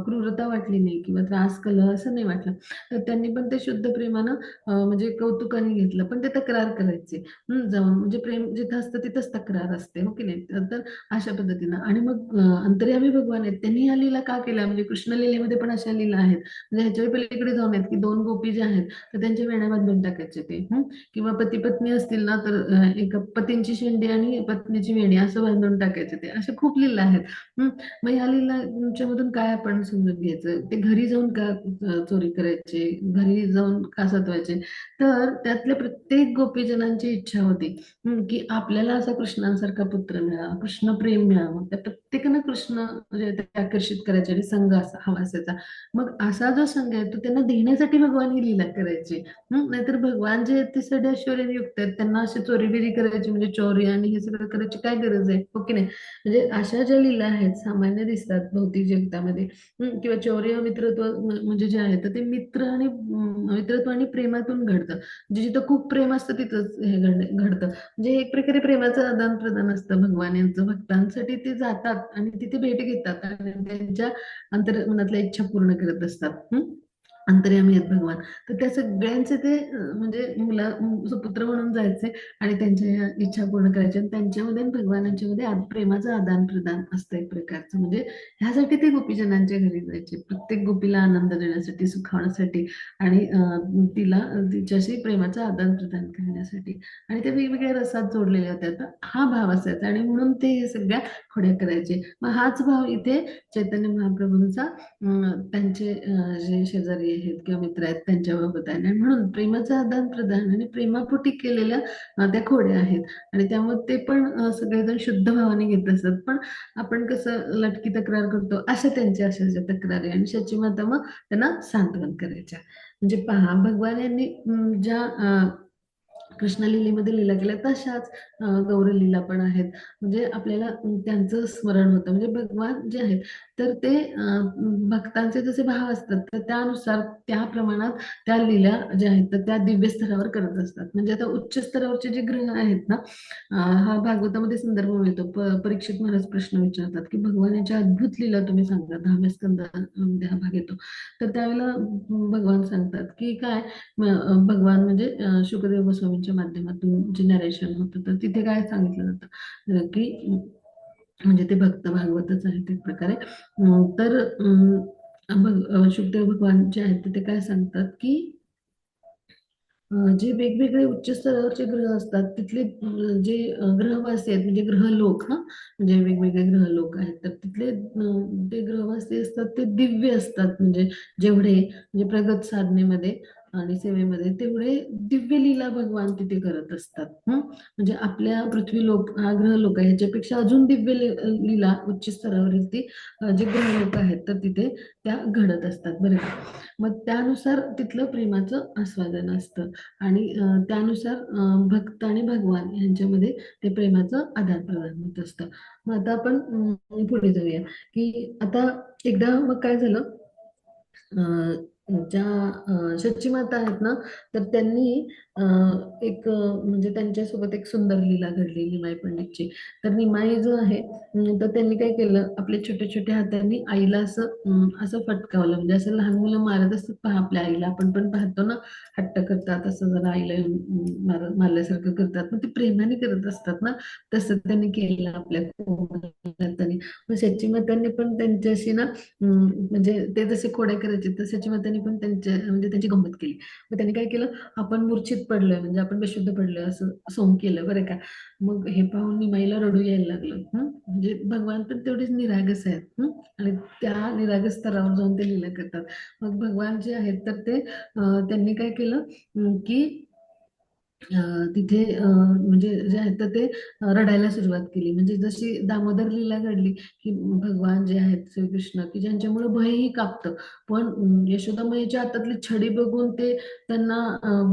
क्रूरता वाटली नाही किंवा त्रास कलह असं नाही वाटलं. तर त्यांनी पण ते शुद्ध प्रेमानं म्हणजे कौतुकाने घेतलं. पण ते तक्रार करायचे. जाऊन म्हणजे प्रेम जिथं असतं तिथंच तक्रार असते, हो की नाही? तर अशा पद्धतीनं आणि मग अंतर्यामी भगवान आहेत, त्यांनी या लीला का केल्या? म्हणजे कृष्ण लीलेमध्ये पण अशा लीला आहेत. म्हणजे ह्याच्याही पलीकडे जाऊन आहेत, की 2 गोपी ज्या आहेत, तर त्यांच्या वेण्या बांधून टाकायचे ते. किंवा पती-पत्नी असतील ना, तर एक पतींची शेंडी आणि पत्नीची वेणी असं बांधून टाकायचे ते. अशा खूप लीला आहेत. मग ह्या लीलांच्यामधून काय आपण समजून घ्यायचं? ते घरी जाऊन का चोरी करायचे? घरी जाऊन का सतवायचे? तर त्यातल्या प्रत्येक गोपीजनांची इच्छा होती, की आपल्याला असा कृष्णांसारखा पुत्र मिळावा, कृष्ण प्रेम मिळावं. त्या प्रत्येकानं कृष्ण म्हणजे ते आकर्षित करायचे आणि संघ असा हवा असायचा. मग असा जो संघ आहे तो त्यांना देण्यासाठी भगवान ही लीला करायचे. नाहीतर भगवान जे आहेत ते सगळे ऐश्वर्याने युक्त आहेत. त्यांना अशी चोरीबिरी करायची म्हणजे चोरी आणि हे सगळं करायची काय गरज आहे? हो की नाही? म्हणजे अशा ज्या लीला आहेत सामान्य दिसतात भौतिक जगतामध्ये, किंवा चौर्य मित्रत्व म्हणजे जे आहे तर ते मित्रत्व आणि प्रेमातून घडतं. म्हणजे जिथं खूप प्रेम असतं तिथंच हे घडतं. म्हणजे एक प्रकारे प्रेमाचं आदान प्रदान असतं भगवान यांचं. भक्तांसाठी ते जातात आणि तिथे भेट घेतात आणि त्यांच्या अंतर्मनातल्या इच्छा पूर्ण करत असतात. अंतर्यामी आहेत भगवान. तर त्या सगळ्यांचे ते म्हणजे सुपुत्र म्हणून जायचे आणि त्यांच्या या इच्छा पूर्ण करायच्या आणि त्यांच्यामध्ये आणि भगवानांच्यामध्ये प्रेमाचं आदान प्रदान असतं एक प्रकारचं. म्हणजे ह्यासाठी ते गोपीजनांच्या घरी जायचे, प्रत्येक गोपीला आनंद देण्यासाठी, सुखावण्यासाठी आणि तिला तिच्याशी प्रेमाचं आदान प्रदान करण्यासाठी. आणि ते वेगवेगळ्या रसात जोडलेले होते. तर हा भाव असायचा आणि म्हणून ते हे सगळ्या खोड्या करायचे. मग हाच भाव इथे चैतन्य महाप्रभूंचा त्यांचे जे शेजारी आहेत किंवा मित्र आहेत त्यांच्याबाबत आहे. आणि म्हणून प्रेमाचं आदान प्रदान आणि प्रेमापोटी केलेल्या त्या खोड्या आहेत. आणि त्यामुळे ते पण सगळेजण शुद्ध भावाने घेत असतात. पण आपण कसं लटकी तक्रार करतो, अशा त्यांच्या अशा तक्रारी आणि शची माता मग त्यांना सांत्वन करायच्या. म्हणजे पहा भगवान यांनी ज्या कृष्णलीलेमध्ये लीला केल्या तशाच गौरी लीला पण आहेत. म्हणजे आपल्याला त्यांचं स्मरण होतं. म्हणजे भगवान जे आहेत तर ते भक्तांचे जसे भाव असतात तर त्यानुसार त्या प्रमाणात त्या लीला ज्या आहेत तर त्या दिव्य स्तरावर करत असतात. म्हणजे आता उच्च स्तरावरचे जे ग्रह आहेत ना, हा भागवतामध्ये संदर्भ मिळतो. परीक्षित महाराज प्रश्न विचारतात की भगवानाच्या अद्भुत लीला तुम्ही सांगा, 10व्या स्कंदामध्ये हा भाग येतो. तर त्यावेळेला भगवान सांगतात की काय भगवान म्हणजे शुकदेव गोस्वामींच्या माध्यमातून जे नरेशन होतं तर तिथे काय सांगितलं जातं की म्हणजे ते भक्त भागवतच आहेत एक प्रकारे. तर शुकदेव भगवान जे आहेत ते काय सांगतात की जे वेगवेगळे उच्च स्तरावरचे ग्रह असतात तिथले जे ग्रहवासी आहेत म्हणजे ग्रहलोक, म्हणजे वेगवेगळे ग्रहलोक आहेत तर तिथले ते ग्रहवासी असतात ते दिव्य असतात. म्हणजे जेवढे म्हणजे प्रगत साधनेमध्ये आणि सेवेमध्ये तेवढे दिव्य लीला भगवान तिथे करत असतात. म्हणजे आपल्या पृथ्वीलोक हा ग्रहलोक आहे ह्याच्यापेक्षा अजून दिव्य लीला उच्च स्तरावरील ती जे ग्रहलोक आहेत तर तिथे त्या घडत असतात बरं का. मग त्यानुसार तिथलं प्रेमाचं आस्वादन असतं आणि त्यानुसार भक्त आणि भगवान यांच्यामध्ये ते प्रेमाचं आदान-प्रदान होत असतं. मग आता आपण पुढे जाऊया, की आता एकदा मग काय झालं, ज्या शची माता आहेत ना, तर त्यांनी एक म्हणजे त्यांच्यासोबत एक सुंदर लीला घडली निमाई पंडितची. तर निमाई जो आहे तर त्यांनी काय केलं, आपल्या छोट्या-छोट्या हातांनी आईला असं फटकावलं. म्हणजे असं लहान मुलं मारत असतात पहा आपल्या आईला, आपण पण पाहतो ना, हट्ट करतात, असं जरा आईला येऊन मारल्यासारखं करतात. मग ते प्रेमाने करत असतात ना, तसं त्यांनी केलं आपल्या कोमल हातांनी. मग शची मातांनी पण त्यांच्याशी ना म्हणजे ते जसे खोड्या करायचे तशाची मग त्यांनी पण म्हणजे त्यांची गंमत केली. मग त्यांनी काय केलं, आपण मूर्छित पडलोय म्हणजे आपण बेशुद्ध पडलोय असं सोंग केलं बरं का. मग हे पाहून निमाईला रडू यायला लागलं. म्हणजे भगवान पण तेवढेच निरागस आहेत. आणि त्या निरागस स्तरावर जाऊन ते लीला करतात. मग भगवान जे आहेत तर ते त्यांनी काय केलं की तिथे म्हणजे जे आहेत तर ते रडायला सुरुवात केली. म्हणजे जशी दामोदर लीला घडली, की भगवान जे आहेत श्रीकृष्ण, की ज्यांच्यामुळे भयही कापतं. पण यशोदा माईच्या हातातली छडी बघून ते त्यांना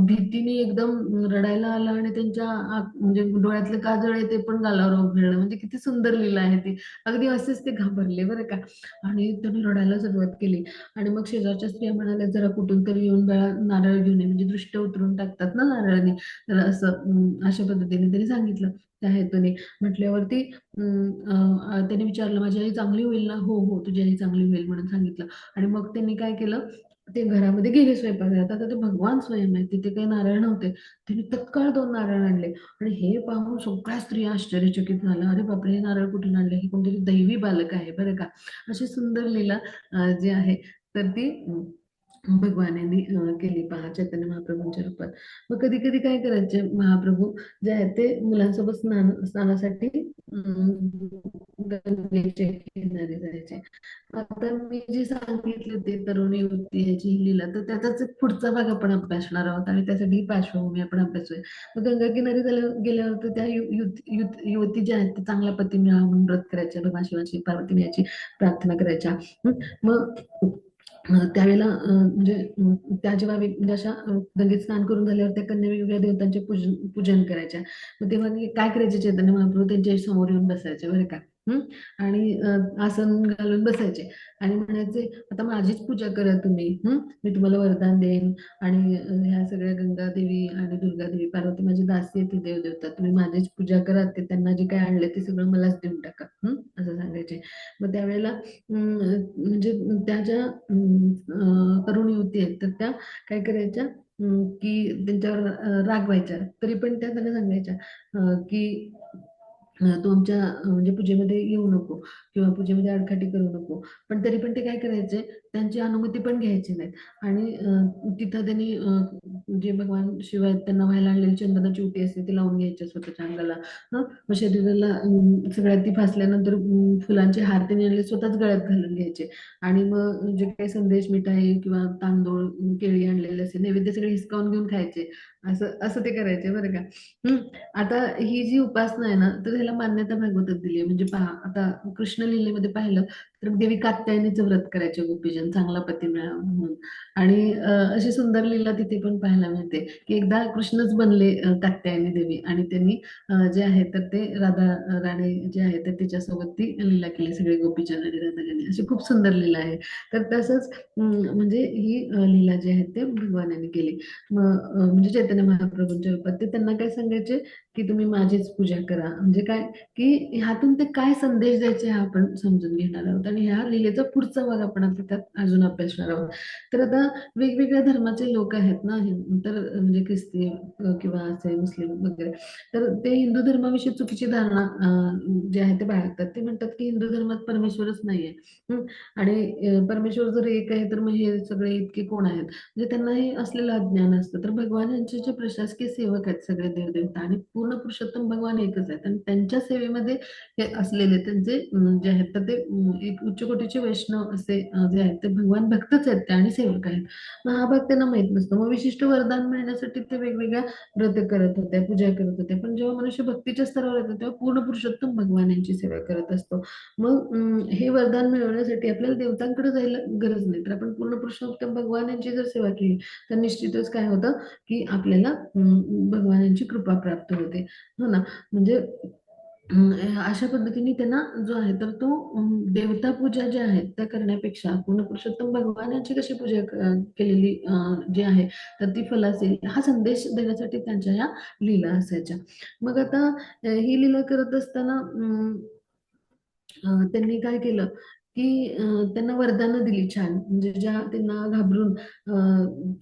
भीतीने एकदम रडायला आलं आणि त्यांच्या म्हणजे डोळ्यातलं काजळ आहे ते पण गालावर उघडलं. म्हणजे किती सुंदर लीला आहे ती. अगदी असेच ते घाबरले बरं का. आणि त्यांनी रडायला सुरुवात केली. आणि मग शेजारच्या स्त्रिया म्हणाल्या, "जरा कुठून तरी येऊन बाळा नारळ घेऊन ये." म्हणजे दृष्ट उतरून टाकतात ना नारळाने. तर असं अशा पद्धतीने त्यांनी सांगितलं त्या हेतूने. म्हटल्यावरती त्याने विचारलं, "माझी आई चांगली होईल ना?" "हो, हो, तुझी आई चांगली होईल," म्हणून सांगितलं. आणि मग त्यांनी काय केलं, ते घरामध्ये गेले स्वयंपाकघरात. आता ते भगवान स्वयं आहेत, तिथे काही नारळ नव्हते. त्यांनी तत्काळ 2 नारळ आणले आणि हे पाहून सगळ्या स्त्रिया आश्चर्यचकित झाल्या. "अरे बापरे! हे नारळ कुठून आणले? हे कोणतरी दैवी बालक आहे," बरं का. अशी सुंदर लीला जी आहे तर ती भगवानांनी केली पहा चैतन्य महाप्रभूंच्या रूपात. मग कधी कधी काय करायचे महाप्रभू जे आहे ते मुलांसोबत स्नानासाठी गंगेच्या किनारी जायचे. आता मी जे सांगितले ते तरुणी युवती याची ही लीला तर त्याचाच एक पुढचा भाग आपण अभ्यासणार आहोत आणि त्यासाठी ही पार्श्वभूमी आपण अभ्यासूया. मग गंगा किनारी गेल्यावर तर त्या युवती ज्या आहेत ते चांगला पती मिळावा म्हणून व्रत करायच्या भगवान शिवाची पार्वती याची प्रार्थना करायच्या. मग त्यावेळेला म्हणजे त्या जेव्हा म्हणजे अशा गंगेत स्नान करून झाल्यावर त्या कन्या वेगवेगळ्या देवतांचे पूजन करायच्या. मग तेव्हा काय करायचे चैतन्य महाप्रभू त्यांच्या समोर येऊन बसायचे बरं का. हं? आणि आसन घालून बसायचे आणि म्हणायचे, "आता माझीच पूजा करा तुम्ही. मी तुम्हाला वरदान देईन आणि ह्या सगळ्या गंगा देवी आणि दुर्गा देवी पार्वती माझी दासी आहे ती देवदेवता. तुम्ही माझीच पूजा करा. ते त्यांना जे काय आणले ते सगळं मलाच देऊन टाका." असं सांगायचे. मग त्यावेळेला म्हणजे त्या ज्या तरुण युवती आहेत तर त्या काय करायच्या की त्यांच्यावर रागवायच्या तरी पण त्या त्यांना सांगायच्या की तू आमच्या म्हणजे पूजेमध्ये येऊ नको किंवा पूजेमध्ये आडकाठी करू नको. पण तरी पण ते काय करायचे त्यांची अनुमती पण घ्यायची नाहीत आणि तिथं त्यांनी जे भगवान शिव आहेत त्यांना व्हायला आणलेली चंदनाची उटी असते ती लावून घ्यायच्या स्वतःच्या अंगाला. मग शरीराला सगळ्यात ती फासल्यानंतर फुलांचे हार त्यांनी आणले स्वतःच गळ्यात घालून घ्यायचे आणि मग जे काही संदेश मिठाई किंवा तांदूळ केळी आणलेले असे नैवेद्य सगळे हिसकावून घेऊन खायचे. असं असं ते करायचे बरं का. हम्म. आता ही जी उपासना आहे ना तर ह्याला मान्यता भागवतात दिली आहे. म्हणजे पहा आता कृष्ण लीलेमध्ये पाहिलं तर देवी कात्यायनीचं व्रत करायचे गोपीजन चांगला पती मिळावा म्हणून. आणि अशी सुंदर लीला तिथे पण पाहायला मिळते की एकदा कृष्णच बनले कात्यायनी देवी आणि त्यांनी जे आहे तर ते राधा राणी जे आहे तर तिच्यासोबत ती लीला केली सगळे गोपीजन आणि राधा राणी अशी खूप सुंदर लीला आहे. तर तसंच म्हणजे ही लीला जी आहे ते भगवानाने केली. मग म्हणजे चैतन्य महाप्रभूंच्या रूपात ते त्यांना काय सांगायचे की तुम्ही माझीच पूजा करा. म्हणजे काय की ह्यातून ते काय संदेश द्यायचे हा आपण समजून घेणार आहोत आणि ह्या लीलेचा पुढचा भाग आपण आता त्यात अजून अभ्यासणार आहोत. तर आता वेगवेगळ्या धर्माचे लोक आहेत ना तर म्हणजे ख्रिस्ती किंवा असे मुस्लिम वगैरे तर ते हिंदू धर्माविषयी चुकीची धारणा जे आहे ते बाळगतात. ते म्हणतात की हिंदू धर्मात परमेश्वरच नाहीये. हं. आणि परमेश्वर जर एक आहे तर मग हे सगळे इतके कोण आहेत म्हणजे त्यांनाही असलेलं अज्ञान असतं. तर भगवान यांचे जे प्रशासकीय सेवक आहेत सगळे देवदेवता आणि पूर्ण पुरुषोत्तम भगवान एकच आहेत आणि त्यांच्या सेवेमध्ये हे असलेले त्यांचे जे आहेत तर ते एक उच्च कोटीचे वैष्णव असे जे आहेत ते भगवान भक्तच आहेत ते आणि सेवक आहेत. मग हा भाग त्यांना माहित नसतो. मग विशिष्ट वरदान मिळण्यासाठी ते वेगवेगळ्या व्रत करत होते, पूजा करत होते. पण जेव्हा मनुष्य भक्तीच्या स्तरावर येतो तेव्हा पूर्ण पुरुषोत्तम भगवान यांची सेवा करत असतो. मग हे वरदान मिळवण्यासाठी आपल्याला देवतांकडे जायला गरज नाही. तर आपण पूर्ण पुरुषोत्तम भगवान यांची जर सेवा केली तर निश्चितच काय होतं की आपल्याला भगवानांची कृपा प्राप्त होते. हो ना. म्हणजे अशा पद्धतीने त्यांना जो आहे तर तो देवता पूजा ज्या आहेत त्या करण्यापेक्षा पूर्ण पुरुषोत्तम भगवानाची कशी पूजा केलेली जी आहे तर ती फलासेल हा संदेश देण्यासाठी त्यांच्या या लीला असायच्या. मग आता ही लीला करत असताना त्यांनी काय केलं की त्यांना वरदानं दिली छान म्हणजे ज्या त्यांना घाबरून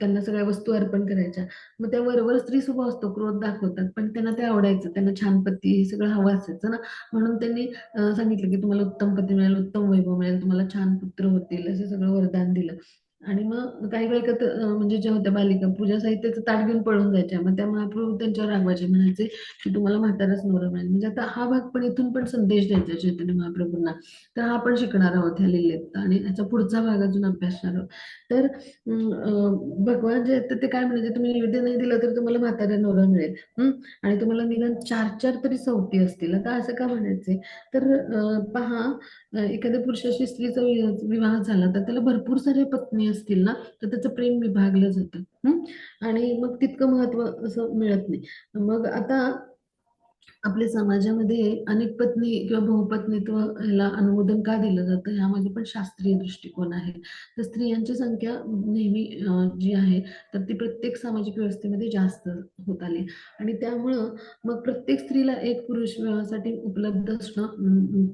त्यांना सगळ्या वस्तू अर्पण करायच्या. मग त्या वरवर स्त्री स्वभाव असतो क्रोध दाखवतात पण त्यांना ते आवडायचं त्यांना छान पती हे सगळं हवं असायचं ना. म्हणून त्यांनी सांगितलं की तुम्हाला उत्तम पती मिळेल उत्तम वैभव मिळेल तुम्हाला छान पुत्र होतील असं सगळं वरदान दिलं. आणि मग काही बायका म्हणजे ज्या होत्या बालिका पूजा साहित्याचं ताट घेऊन पळून जायच्या. मग त्या महाप्रभू त्यांच्यावर रागवायचे, म्हणायचे की तुम्हाला म्हाताराच नवरा मिळेल. म्हणजे आता हा भाग पण इथून पण संदेश द्यायचा चैतन्य महाप्रभूंना. तर हा आपण शिकणार आहोत ह्या लिलेत आणि याचा पुढचा भाग अजून अभ्यासणार आहोत. तर भगवान जे आहेत तर ते काय म्हणायचे, तुम्ही नैवेद्य नाही दिलं तर तुम्हाला म्हातारा नवरा मिळेल. आणि तुम्हाला निदान 4-4 तरी सवती असतील. आता असं का म्हणायचे, तर पहा, एखाद्या पुरुषाशी स्त्रीचा विवाह झाला तर त्याला भरपूर सारे पत्नी असतील ना, तर त्याचं प्रेम विभागलं जातं. आणि मग तितकं महत्व असं मिळत नाही. मग आता आपल्या समाजामध्ये अनेक पत्नी किंवा बहुपत्नीत्व ह्याला अनुमोदन का दिलं जातं, यामागे पण शास्त्रीय दृष्टिकोन आहे. तर स्त्रियांची संख्या नेहमी जी आहे, तर ती प्रत्येक सामाजिक व्यवस्थेमध्ये जास्त होत आली आणि त्यामुळं मग प्रत्येक स्त्रीला एक पुरुष विवाहासाठी उपलब्ध असणं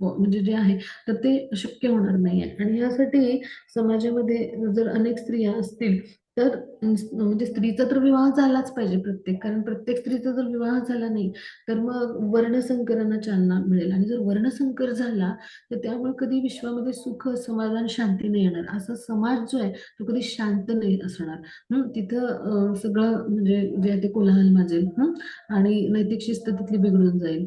म्हणजे जे आहे, तर ते शक्य होणार नाहीये. आणि यासाठी समाजामध्ये जर अनेक स्त्रिया असतील, तर म्हणजे स्त्रीचा तर विवाह झालाच पाहिजे प्रत्येक, कारण प्रत्येक स्त्रीचा जर विवाह झाला नाही, तर मग वर्णसंकरांना चालना मिळेल. आणि जर वर्णसंकर झाला, तर त्यामुळे कधी विश्वामध्ये सुख, समाधान, शांती नाही येणार. असा समाज जो आहे तो कधी शांत नाही असणार. तिथं सगळं म्हणजे जे आहे ते कोलाहल माजेल. आणि नैतिक शिस्त तिथली बिघडून जाईल.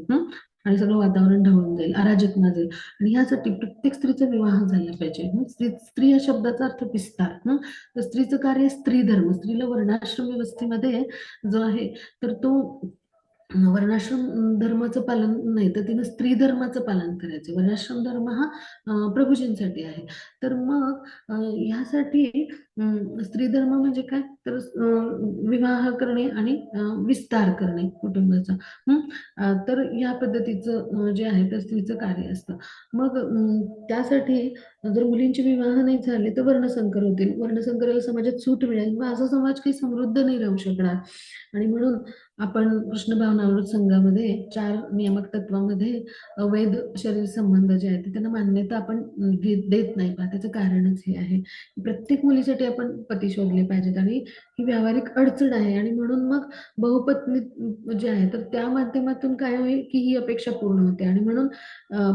आणि सगळं वातावरण ढवळून जाईल, अराजक माजेल. आणि यासाठी प्रत्येक स्त्रीचा विवाह झाला पाहिजे. स्त्री या शब्दाचा अर्थ विस्तार. तर स्त्रीचं कार्य स्त्री धर्म, स्त्रीला वर्णाश्रम व्यवस्थेमध्ये जो आहे तर तो वर्णाश्रम धर्माचं पालन नाही, तर तिनं स्त्री धर्माचं पालन करायचं. वर्णाश्रम धर्म हा प्रभूजींसाठी आहे. तर मग ह्यासाठी स्त्री धर्म म्हणजे काय, तर विवाह करणे आणि विस्तार करणे कुटुंबाचा. तर या पद्धतीचं जे आहे तर स्त्रीचं कार्य असतं. मग त्यासाठी जर मुलींचे विवाह नाही झाले तर वर्णसंकर होतील. वर्णसंकराला समाजात सूट मिळेल. मग असा समाज काही समृद्ध नाही राहू शकणार. आणि म्हणून आपण कृष्ण भावनामृत संघामध्ये 4 नियामक तत्वामध्ये अवैध शरीर संबंध जे आहेत ते त्यांना मान्यता आपण देत नाही. पहा, त्याचं कारणच हे आहे. प्रत्येक मुलीसाठी आपण पती शोधले पाहिजेत आणि ही व्यावहारिक अडचण आहे. आणि म्हणून मग बहुपत्नी जे आहे तर त्या माध्यमातून काय होईल की ही अपेक्षा पूर्ण होते. आणि म्हणून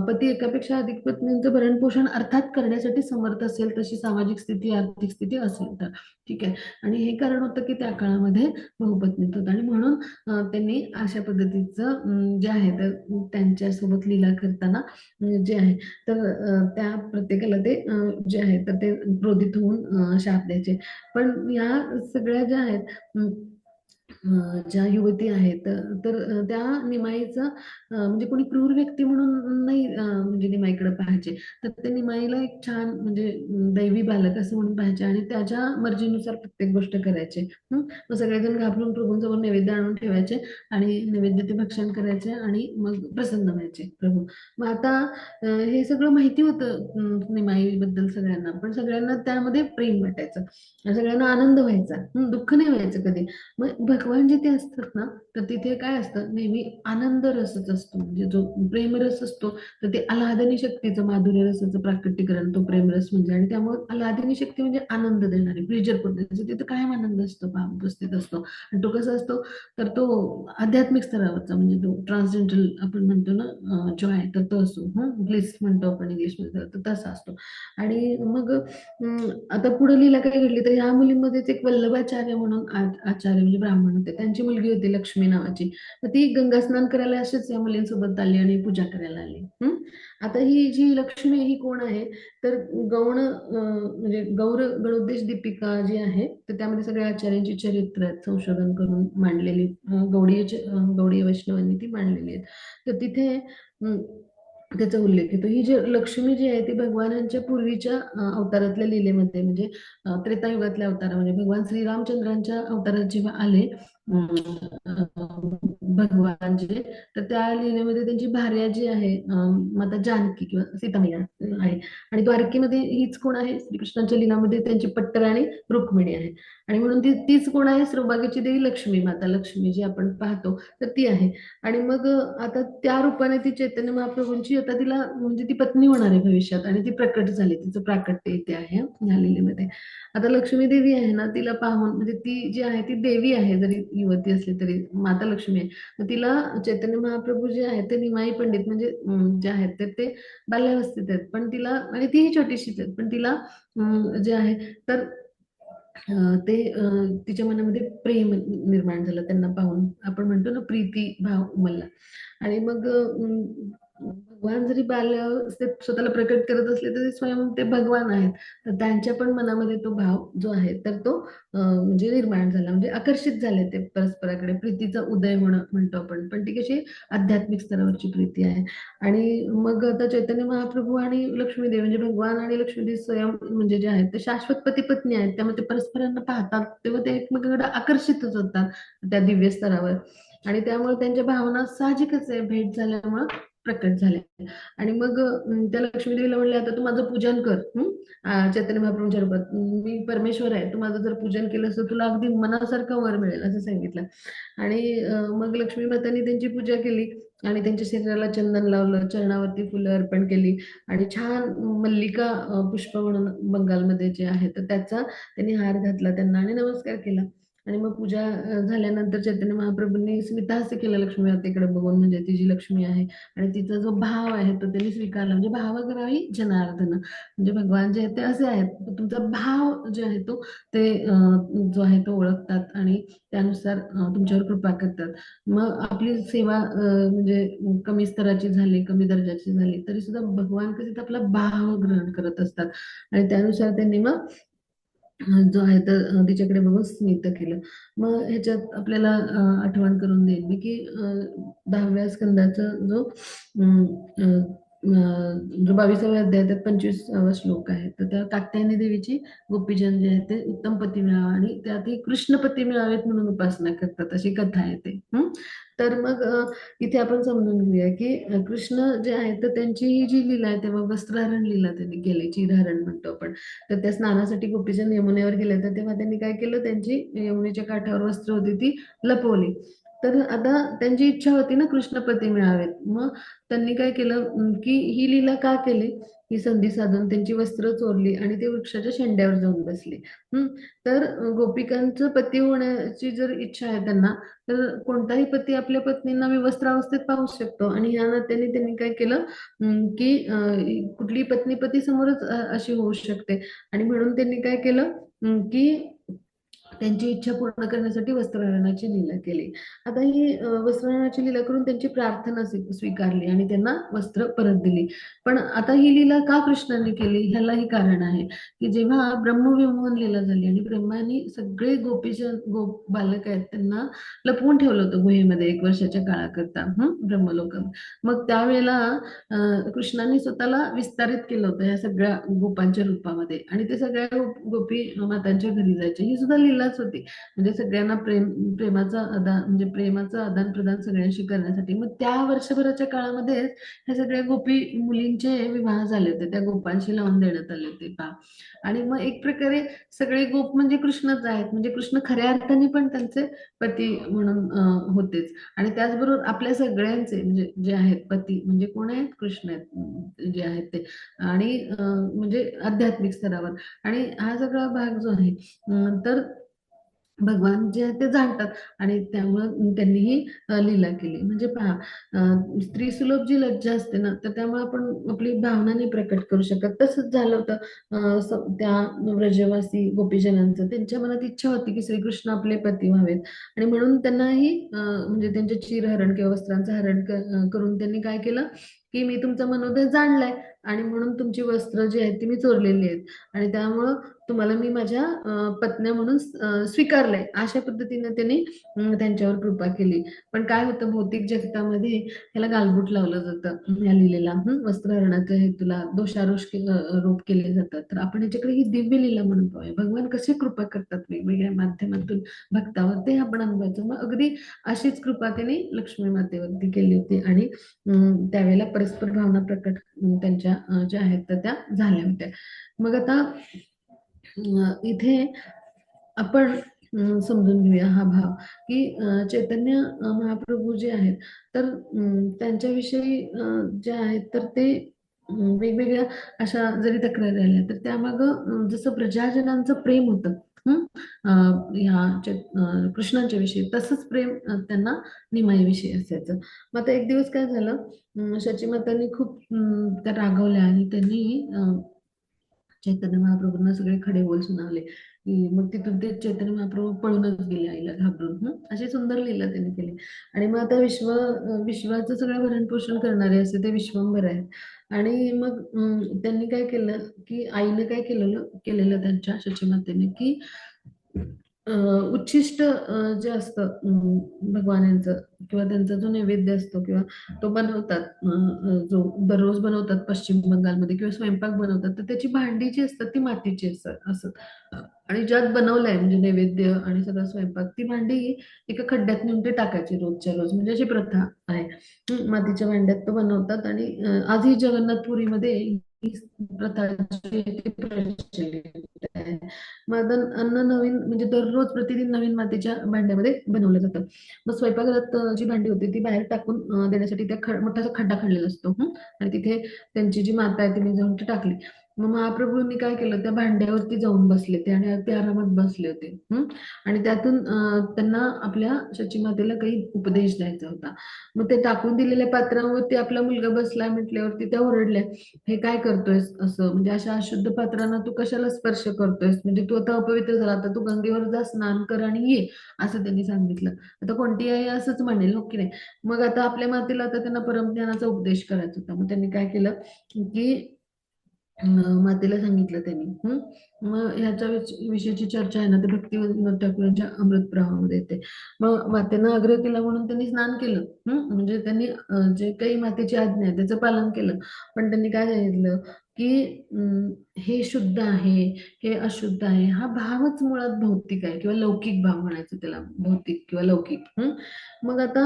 पती एकापेक्षा अधिक पत्नींचं भरणपोषण अर्थात करण्यासाठी समर्थ असेल, तशी सामाजिक स्थिती, आर्थिक स्थिती असेल तर ठीक आहे. आणि हे कारण होतं की त्या काळामध्ये बहुपत्नीत्व होतं. आणि म्हणून त्यांनी अशा पद्धतीचं जे आहे तर त्यांच्यासोबत लीला करताना जे आहे तर त्या प्रत्येकाला ते जे आहे तर ते क्रोधित होऊन शाप द्यायचे. पण या सगळ्या ज्या आहेत ज्या युवती आहेत तर त्या निमाईचं म्हणजे कोणी क्रूर व्यक्ती म्हणून नाही म्हणजे निमाईकडे पाहायचे. तर ते निमाईला एक छान म्हणजे दैवी बालक असं म्हणून पाहायचे आणि त्याच्या मर्जीनुसार प्रत्येक गोष्ट करायचे. मग सगळेजण घाबरून प्रभूंसमोर नैवेद्य आणून ठेवायचे आणि नैवेद्य ते भक्षण करायचे आणि मग प्रसन्न व्हायचे प्रभू. मग आता हे सगळं माहिती होतं निमाईबद्दल सगळ्यांना, पण सगळ्यांना त्यामध्ये प्रेम वाटायचं आणि सगळ्यांना आनंद व्हायचा. दुःख नाही व्हायचं कधी. मग भगवान जिथे असतात ना, तर तिथे काय असतं, नेहमी आनंद रसच असतो. म्हणजे जो प्रेमरस असतो, तर ते आल्हादिनी शक्तीचं, माधुर्य रसाचं प्राकटीकरण तो प्रेमरस म्हणजे. आणि त्यामुळे आल्हादिनी शक्ती म्हणजे आनंद देणारी, प्लेजर पद्धतीचं तिथं कायम आनंद असतो, उपस्थित असतो. आणि तो कसा असतो, तर तो आध्यात्मिक स्तरावरचा म्हणजे तो ट्रान्सजेंडरल आपण म्हणतो ना जॉय, तर तो असतो. ब्लिस म्हणतो आपण इंग्लिशमध्ये, तर तसा असतो. आणि मग आता पुढे लीला काय घडली, तर ह्या मुलीमध्येच एक वल्लभाचार्य म्हणून आचार्य म्हणजे ब्राह्मण होते. त्यांची मुलगी होती लक्ष्मी नावाची. तर ती गंगा स्नान करायला अशीच या मुलींसोबत आली आणि पूजा करायला आली. आता ही जी लक्ष्मी ही कोण आहे, तर गौण म्हणजे गौर गणोद्देश दीपिका जी आहे, तर त्यामध्ये सगळ्या आचार्यांची चरित्र आहेत संशोधन करून मांडलेली. गौडीय वैष्णवांनी ती मांडलेली आहेत. तर तिथे त्याचा उल्लेख येतो. ही जी लक्ष्मी जी आहे ती भगवानांच्या पूर्वीच्या अवतारातल्या लीलेमध्ये म्हणजे त्रेतायुगातल्या अवतारामध्ये भगवान श्रीरामचंद्रांच्या अवतारात जेव्हा आले भगवान जे, तर त्या लीलेमध्ये त्यांची भार्या जी आहे माता जानकी किंवा सीतामैया आहे. आणि द्वारकेमध्ये हीच कोण आहे, श्रीकृष्णाच्या लीलामध्ये त्यांची पट्टराणी रुक्मिणी आहे. आणि म्हणून तीच कोण आहे, सौभाग्याची देवी लक्ष्मी, माता लक्ष्मी जी आपण पाहतो तर ती आहे. आणि मग आता त्या रूपाने ती चैतन्य महाप्रभूंची आता तिला म्हणजे ती पत्नी होणार आहे भविष्यात आणि ती प्रकट झाली, तिचं प्राकट्य इथे आहे ह्या लीलेमध्ये. आता लक्ष्मी देवी आहे ना, तिला पाहून म्हणजे ती जी आहे ती देवी आहे, जरी युवती असली तरी माता लक्ष्मी आहे. तर तिला चैतन्य महाप्रभू जे आहेत ते निमाई पंडित म्हणजे जे आहेत तर ते बाल्यावस्थित आहेत, पण तिला आणि तीही छोटीशीच आहेत, पण तिला जे आहे तर ते तिच्या मनामध्ये प्रेम निर्माण झालं त्यांना पाहून. आपण म्हणतो ना, प्रीती भाव उमलला. आणि मग भगवान जरी बाल्यावस्थेत स्वतःला प्रकट करत असले तरी स्वयं ते भगवान आहेत. तर त्यांच्या पण मनामध्ये तो भाव जो आहे तर तो म्हणजे निर्माण झाला, म्हणजे आकर्षित झाले ते परस्पराकडे. प्रीतीचा उदय होणं म्हणतो आपण, पण ती कशी आध्यात्मिक स्तरावरची प्रीती आहे. आणि मग आता चैतन्य महाप्रभू आणि लक्ष्मीदेवी, म्हणजे भगवान आणि लक्ष्मीदेवी स्वयं म्हणजे जे आहेत ते शाश्वत पती पत्नी आहेत. त्यामुळे ते परस्परांना पाहतात तेव्हा ते एकमेकांकडे आकर्षितच होतात त्या दिव्य स्तरावर. आणि त्यामुळे त्यांच्या भावना साहजिकच आहे, भेट झाल्यामुळं प्रकट झाले. आणि मग त्या लक्ष्मी देवीला म्हणले, आता तू माझं पूजन कर. चैतन्य महाप्रभूंच्या रूपात, मी परमेश्वर आहे, तू माझं जर पूजन केलं तर तुला अगदी मनासारखं वर मिळेल असं सांगितलं. आणि मग लक्ष्मी मातांनी त्यांची पूजा केली आणि त्यांच्या शरीराला चंदन लावलं, चरणावरती फुलं अर्पण केली आणि छान मल्लिका पुष्प म्हणून बंगालमध्ये जे आहे तर त्याचा त्यांनी हार घातला त्यांना आणि नमस्कार केला. आणि मग पूजा झाल्यानंतर चैतन्य महाप्रभूंनी स्मितहास्य केलं लक्ष्मी मातेकडे बघून, म्हणजे ती जी लक्ष्मी आहे आणि तिचा जो भाव आहे तो त्यांनी स्वीकारला. म्हणजे भाव करावी जनार्दन, म्हणजे भगवान जे आहेत ते असे आहेत, तुमचा भाव जे आहे तो ते जो आहे तो ओळखतात आणि त्यानुसार तुमच्यावर कृपा करतात. मग आपली सेवा म्हणजे कमी स्तराची झाली, कमी दर्जाची झाली तरी सुद्धा भगवान कसे ते आपला भाव ग्रहण करत असतात. आणि त्यानुसार त्यांनी मग जो आहे तर तिच्याकडे बघून स्मित केलं. मग ह्याच्यात आपल्याला आठवण करून देईल मी की 10व्या स्कंदाचा जो अं, अं, जो 22व्या अध्यायात 25वा श्लोक आहे, तर त्या कात्यायनी देवीची गोपीजन जे आहे ते उत्तम पती मिळावा आणि त्यातही कृष्ण पती मिळावेत म्हणून उपासना करतात, अशी कथा आहे ते. तर मग इथे आपण समजून घेऊया की कृष्ण जे आहे तर त्यांची ही जी लीला आहे तेव्हा वस्त्रहरण लीला त्यांनी केली, चिरहरण म्हणतो आपण. तर त्या स्नानासाठी गोपीजन यमुनेवर गेले तर तेव्हा त्यांनी काय केलं, त्यांची यमुनेच्या काठावर वस्त्र होती ती लपवली. तर आता त्यांची इच्छा होती ना कृष्णपती मिळावेत. मग त्यांनी काय केलं की ही लीला का केली, ही संधी साधून त्यांची वस्त्र चोरली आणि ते वृक्षाच्या शेंड्यावर जाऊन बसले. हम्म तर गोपिकांचं पती होण्याची जर इच्छा आहे त्यांना, तर कोणताही पती आपल्या पत्नींना विवस्त्रावस्थेत पाहू शकतो. आणि ह्या नात्याने त्यांनी काय केलं की कुठली पत्नी पती समोरच अशी होऊ शकते. आणि म्हणून त्यांनी काय केलं की त्यांची इच्छा पूर्ण करण्यासाठी वस्त्रहरणाची लीला केली. आता ही वस्त्रहरणाची लीला करून त्यांची प्रार्थना स्वीकारली आणि त्यांना वस्त्र परत दिली. पण आता ही लीला का कृष्णाने केली, ह्यालाही कारण आहे की जेव्हा ब्रह्मविमोहन लीला झाली आणि ब्रह्माने सगळे गोपीजन बालक आहेत त्यांना लपवून ठेवलं होतं गुहेमध्ये 1 वर्षाच्या काळाकरता, ब्रह्मलोकात. मग त्यावेळेला कृष्णाने स्वतःला विस्तारित केलं होतं या सगळ्या गोपांच्या रूपामध्ये आणि ते सगळ्या गोपी मातांच्या घरी जायचे. ही सुद्धा लीलाच होती, म्हणजे सगळ्यांना प्रेमाचा आदान, म्हणजे प्रेमाचं आदान प्रदान सगळ्यांशी करण्यासाठी. मग त्या वर्षभराच्या काळामध्ये ह्या सगळ्या गोपी मुलींचे विवाह झाले होते, त्या गोपांशी लावून देण्यात आले होते पहा. आणि मग एक प्रकारे सगळे गोप म्हणजे कृष्णच आहेत, म्हणजे कृष्ण खऱ्या अर्थाने पण त्यांचे पती म्हणून होतेच. आणि त्याचबरोबर आपल्या सगळ्यांचे म्हणजे जे आहेत पती म्हणजे कोण आहेत, कृष्ण आहेत, जे आहेत ते. आणि म्हणजे आध्यात्मिक स्तरावर. आणि हा सगळा भाग जो आहे तर भगवान जे आहे ते जाणतात आणि त्यामुळं त्यांनी ही लीला केली. म्हणजे पहा, स्त्री सुलभ जी लज्जा असते ना, तर त्यामुळे आपण आपली भावना नाही प्रकट करू शकत. तसंच झालं होतं त्या व्रजवासी गोपीजनांचं. त्यांच्या मनात इच्छा होती की श्रीकृष्ण आपले पती व्हावेत आणि म्हणून त्यांनाही म्हणजे त्यांचे चिरहरण किंवा वस्त्रांचं हरण करून त्यांनी काय केलं की मी तुमचा मनोदय जाणलाय आणि म्हणून तुमची वस्त्र जी आहेत ती मी चोरलेली आहेत आणि त्यामुळं तुम्हाला मी माझ्या पत्न्या म्हणून स्वीकारलंय, अशा पद्धतीने त्यांनी त्यांच्यावर कृपा केली. पण काय होतं, भौतिक जगतामध्ये ह्याला गालबोट लावलं जातं या लीलेला. वस्त्रहरणाच्या हेतूला दोषारोष रोप केले जातात. तर आपण ह्याच्याकडे ही दिव्य लीला म्हणून पाहूया. भगवान कशी कृपा करतात वेगवेगळ्या माध्यमातून भक्तावर, ते आपण अनुभवायचं. मग अगदी अशीच कृपा त्यांनी लक्ष्मी मातेवरती केली होती आणि त्यावेळेला परस्पर भावना प्रकट त्यांच्या ज्या आहेत तर त्या झाल्या होत्या. मग आता इथे आपण समजून घेऊया हा भाव की चैतन्य महाप्रभू जे आहेत तर त्यांच्याविषयी जे आहेत तर ते वेगवेगळ्या अशा जरी तक्रारी आल्या तर त्यामागं जसं प्रजाजनांचं प्रेम होतं कृष्णांच्या विषयी, तसंच प्रेम त्यांना निमाईविषयी असायचं. मग आता एक दिवस काय झालं, शचीमातांनी खूप त्या रागवल्या आणि त्यांनी चैतन्य महाप्रभूंना सगळे खडे बोल सुनावले, की मग तिथून ते चैतन्य महाप्रभू पळूनच गेले आईला घाबरून. अशी सुंदर लीला त्यांनी केली. आणि मग आता विश्वाचं सगळं भरण पोषण करणारे असे ते विश्वंभर आहेत. आणि मग त्यांनी काय केलं, की आईने काय केलेलं त्यांच्या शचीमातेने, की उच्छिष्ट जे असतं भगवान यांचं, किंवा त्यांचा जो नैवेद्य असतो, किंवा तो बनवतात, जो दररोज बनवतात पश्चिम बंगालमध्ये, किंवा स्वयंपाक बनवतात, तर त्याची भांडी जी असतात ती मातीची असत. आणि ज्यात बनवलंय म्हणजे नैवेद्य आणि सगळा स्वयंपाक, ती भांडी एका खड्ड्यात नेऊन ते टाकायची रोजच्या रोज, म्हणजे अशी प्रथा आहे. मातीच्या भांड्यात तो बनवतात. आणि आजही जगन्नाथपुरीमध्ये ही प्रथा जी आहे ती प्रचलित आहे. मग आता अन्न नवीन, म्हणजे दररोज प्रतिदिन नवीन मातीच्या भांड्यामध्ये बनवलं जातं. मग स्वयंपाकघरात जी भांडी होती ती बाहेर टाकून देण्यासाठी त्या मोठासा खड्डा खणलेला असतो. आणि तिथे त्यांची जी माता आहे तिने जाऊन ती टाकली. मग महाप्रभूंनी काय केलं, त्या भांड्यावरती जाऊन बसले ते, आणि ते आरामात बसले होते. आणि त्यातून त्यांना आपल्या शचीमातेला काही उपदेश द्यायचा होता. मग ते टाकून दिलेल्या पात्रांवरती आपला मुलगा बसला म्हटल्यावरती त्या ओरडल्या, हे काय करतोयस असं, म्हणजे अशा अशुद्ध पात्रांना तू कशाला स्पर्श करतोयस, म्हणजे तू आता अपवित्र झाला, आता तू गंगेवर जा, स्नान कर आणि ये, असं त्यांनी सांगितलं. आता कोणती आई असंच म्हणेल, हो की नाही? मग आता आपल्या मातेला आता त्यांना परमज्ञानाचा उपदेश करायचा होता. मग त्यांनी काय केलं, की मातेला सांगितलं त्यांनी. मग ह्याच्या विषयीची चर्चा आहे ना, ते भक्ती विनोद ठाकूरांच्या अमृत प्रवाहामध्ये येते. मग मातेनं आग्रह केला म्हणून त्यांनी स्नान केलं. म्हणजे त्यांनी जे काही मातेची आज्ञा आहे त्याचं पालन केलं. पण त्यांनी काय सांगितलं, की हे शुद्ध आहे, हे अशुद्ध आहे, हा भावच मुळात भौतिक आहे, किंवा लौकिक भाव म्हणायचं त्याला, भौतिक किंवा लौकिक. मग आता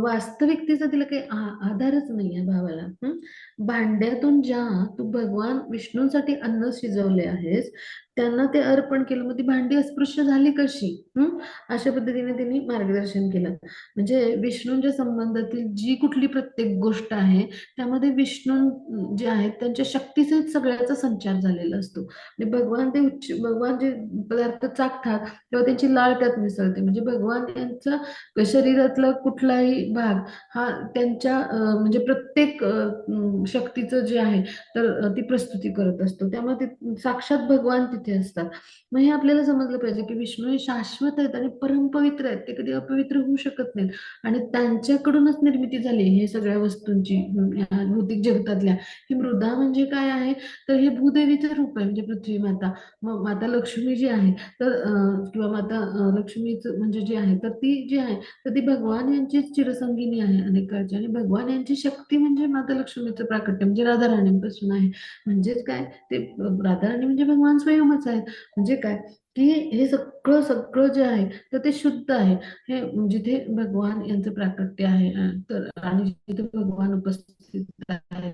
वास्तविकतेचा तिला काही आधारच नाही आहे भावाला. भांड्यातून ज्या तू भगवान विष्णूंसाठी अन्न शिजवले आहेस, त्यांना ते अर्पण केलं, मग ती भांडी अस्पृश्य झाली कशी? अशा पद्धतीने त्यांनी मार्गदर्शन केलं. म्हणजे विष्णूंच्या संबंधातील जी कुठली प्रत्येक गोष्ट आहे, त्यामध्ये विष्णू जे आहेत त्यांच्या शक्तीसहित सगळ्याचा संचार झालेला असतो. आणि भगवान जे पदार्थ चाखतात तेव्हा त्यांची लाळ त्यात मिसळते. म्हणजे भगवान यांचा शरीरातला कुठलाही भाग हा त्यांच्या म्हणजे प्रत्येक शक्तीचं जे आहे तर ती प्रस्तुती करत असतो. त्यामुळे ते साक्षात भगवान तिथे असतात. मग हे आपल्याला समजलं पाहिजे, की विष्णू हे शाश्वत आहेत आणि परमपवित्र आहेत, ते कधी अपवित्र होऊ शकत नाहीत. आणि त्यांच्याकडूनच निर्मिती झाली हे सगळ्या वस्तूंची, या भौतिक जगतातल्या. ही मृदा म्हणजे काय आहे, तर हे भूदेवीचं रूप आहे, म्हणजे पृथ्वी माता. मग माता लक्ष्मी जी आहे, तर किंवा माता लक्ष्मीचं म्हणजे जी आहे, तर ती जी आहे, तर ती भगवान यांची चिरसंगिनी आहे अनेक काळची. आणि भगवान यांची शक्ती म्हणजे माता लक्ष्मीचं प्राकट्य, म्हणजे राधाराणींपासून आहे. म्हणजेच काय, ते राधाराणी म्हणजे भगवान स्वयंच आहेत. म्हणजे काय, की हे सगळं सगळं जे आहे तर ते शुद्ध आहे. हे जिथे भगवान यांचं प्राकट्य आहे, तर आणि जिथे भगवान उपस्थित आहे,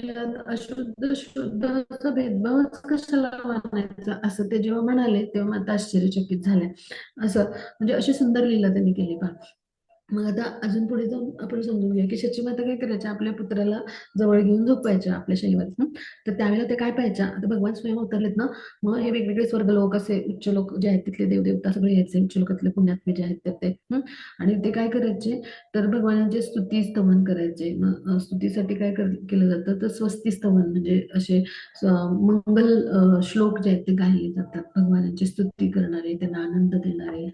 यात अशुद्ध शुद्ध असा भेदभावच कशाला मानायचा, असं ते जेव्हा म्हणाले तेव्हा माता आश्चर्यचकित झाल्या. असं म्हणजे अशी सुंदर लीला त्यांनी केली पहा. मग आता अजून पुढे जाऊन आपण समजून घेऊया, की शची माता काय करायच्या, आपल्या पुत्राला जवळ घेऊन झोपायच्या आपल्या शैवात. तर त्यावेळेला ते काय पाहायच्या, आता भगवान स्वयं अवतरलेत ना, मग हे वेगवेगळे स्वर्गलोक, असे उच्च लोक जे आहेत तिथले देवदेवता सगळे यायचे, उच्च लोकातले पुण्यात्मे जे आहेत तर ते. आणि ते काय करायचे, तर भगवानांचे स्तुती स्तवन करायचे. मग स्तुतीसाठी काय केलं जातं, तर स्वस्ती स्तवन, म्हणजे असे मंगल श्लोक जे आहेत ते गायले जातात, भगवानांची स्तुती करणारे, त्यांना आनंद देणारे.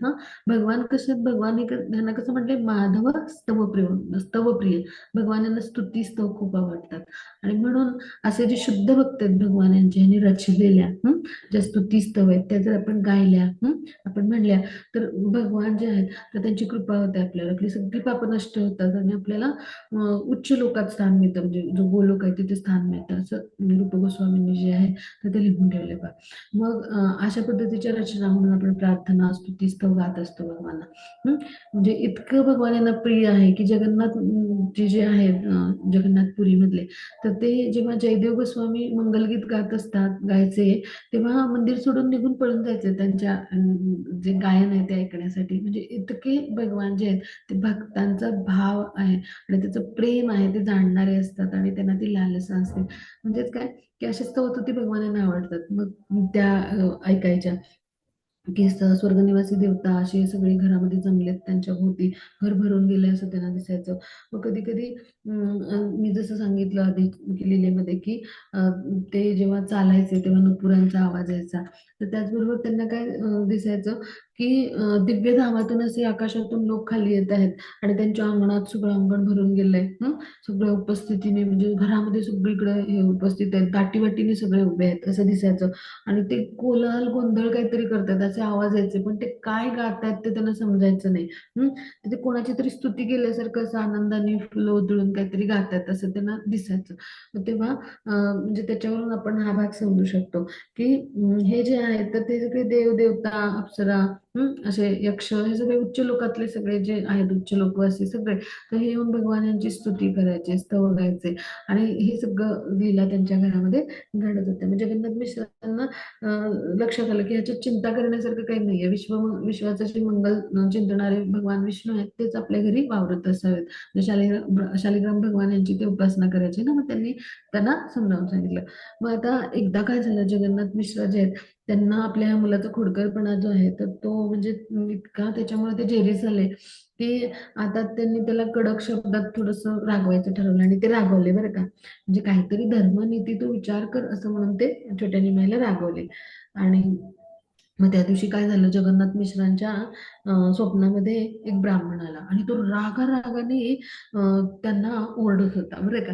भगवान कसे आहेत, भगवान त्यांना कसं म्हटले, माधव स्तवप्रिय. भगवानांना स्तुती स्तव खूप आवडतात. आणि म्हणून असे जे शुद्ध भक्त आहेत भगवान यांचे रचलेल्या ज्या स्तुती स्तव आहेत, त्या जर आपण गायल्या, आपण म्हणल्या, तर भगवान जे आहेत तर त्यांची कृपा होते आपल्यावर, आपली सगळी पाप नष्ट होतात आणि आपल्याला उच्च लोकात स्थान मिळतं, म्हणजे जो गोलोक आहे तिथे स्थान मिळतं, असं रूप गोस्वामींनी जे आहे तर ते लिहून ठेवले बा. मग अशा पद्धतीच्या रचना म्हणून आपण प्रार्थना स्तुती स्तव गात असतो भगवानला. म्हणजे इतकं भगवान यांना प्रिय आहे, की जगन्नाथ जे आहेत जगन्नाथपुरी मधले, तर ते जेव्हा जयदेव गोस्वामी मंगलगीत गात असतात, गायचे, तेव्हा मंदिर सोडून निघून पळून जायचे त्यांच्या जे गायन आहे ते ऐकण्यासाठी. म्हणजे इतके भगवान जे आहेत ते भक्तांचा भाव आहे आणि त्याचं प्रेम आहे ते जाणणारे असतात, आणि त्यांना ती लालसा असते. म्हणजेच काय, की अशी स्तोत्र ती भगवानांना आवडतात, मग त्या ऐकायच्या. की स्वर्गनिवासी देवता असे सगळे घरामध्ये जमलेत त्यांच्या भोवती, घर भरून गेले असं त्यांना दिसायचं. मग कधी कधी मी जसं सांगितलं आधी की लीलेमध्ये की ते जेव्हा चालायचे तेव्हा नुपुरांचा आवाज यायचा. तर त्याचबरोबर त्यांना काय दिसायचं की दिव्य धामातून असे आकाशातून लोक खाली येत आहेत आणि त्यांच्या अंगणात सगळं अंगण भरून गेलंय. सगळ्या उपस्थितीने म्हणजे घरामध्ये सगळीकडे हे उपस्थित आहेत, दाटीवाटीने सगळे उभे आहेत असं दिसायचं. आणि ते कोलाहल गोंधळ काहीतरी करतात असे आवाज यायचे, पण ते काय गातायत ते त्यांना समजायचं नाही. ते कोणाची तरी स्तुती केल्यासारखं असं आनंदाने फुलं उधळून काहीतरी गातायत असं त्यांना दिसायचं. मग तेव्हा म्हणजे त्याच्यावरून आपण हा भाग समजू शकतो की हे जे आहेत तर ते सगळे देव देवता अप्सरा, असे यक्ष, हे सगळे उच्च लोकातले सगळे जे आहेत उच्च लोकवासी सगळे, तर हे येऊन भगवानांची स्तुती करायचे, स्तव गायचे. आणि हे सगळं लीला त्यांच्या घरामध्ये घडत होते. म्हणजे जगन्नाथ मिश्रांना लक्षात आलं की ह्याच्यात चिंता करण्यासारखं काही नाहीये. विश्वाचं जे मंगल चिंतणारे भगवान विष्णू आहेत तेच आपल्या घरी वावरत असावेत. म्हणजे शालिग्राम भगवान यांची ते उपासना करायची ना, मग त्यांनी त्यांना समजावून सांगितलं. मग आता एकदा काय झालं, जगन्नाथ मिश्रा जे आहेत त्यांना आपल्या ह्या मुलाचा खोडकरपणा जो आहे तर तो म्हणजे इतका त्याच्यामुळे ते जेरीस झाले की आता त्यांनी त्याला कडक शब्दात थोडस रागवायचं ठरवलं आणि ते रागवले बरं का. म्हणजे काहीतरी धर्मनीती तू विचार कर असं म्हणून ते छोट्या निमाईला रागवले. आणि मग त्या दिवशी काय झालं, जगन्नाथ मिश्रांच्या स्वप्नामध्ये एक ब्राह्मण आला आणि तो रागाने त्यांना ओरडत होता बरं का.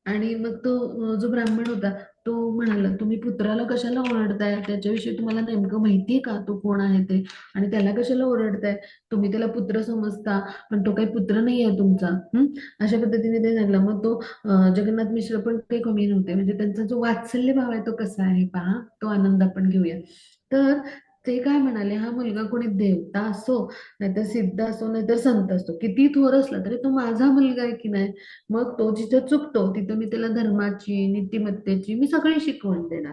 आणि मग तो जो ब्राह्मण होता तो म्हणाला, तुम्ही पुत्राला कशाला ओरडताय, त्याच्याविषयी तुम्हाला नेमकं माहितीये का तो कोण आहे ते, आणि त्याला कशाला ओरडताय, तुम्ही त्याला पुत्र समजता पण तो काही पुत्र नाही आहे तुमचा. अशा पद्धतीने ते झालं. मग तो जगन्नाथ मिश्र पण काही कमी नव्हते, म्हणजे त्यांचा जो वात्सल्य भाव आहे तो कसा आहे पहा, तो आनंद आपण घेऊया. तर ते काय म्हणाले, हा मुलगा कोणी देवता असो, नाहीतर सिद्ध असो, नाहीतर संत असतो, किती थोर असला तरी तो माझा मुलगा आहे की नाही. मग तो जिथं चुकतो तिथं मी त्याला धर्माची, नीतिमत्तेची मी सगळी शिकवण देणार.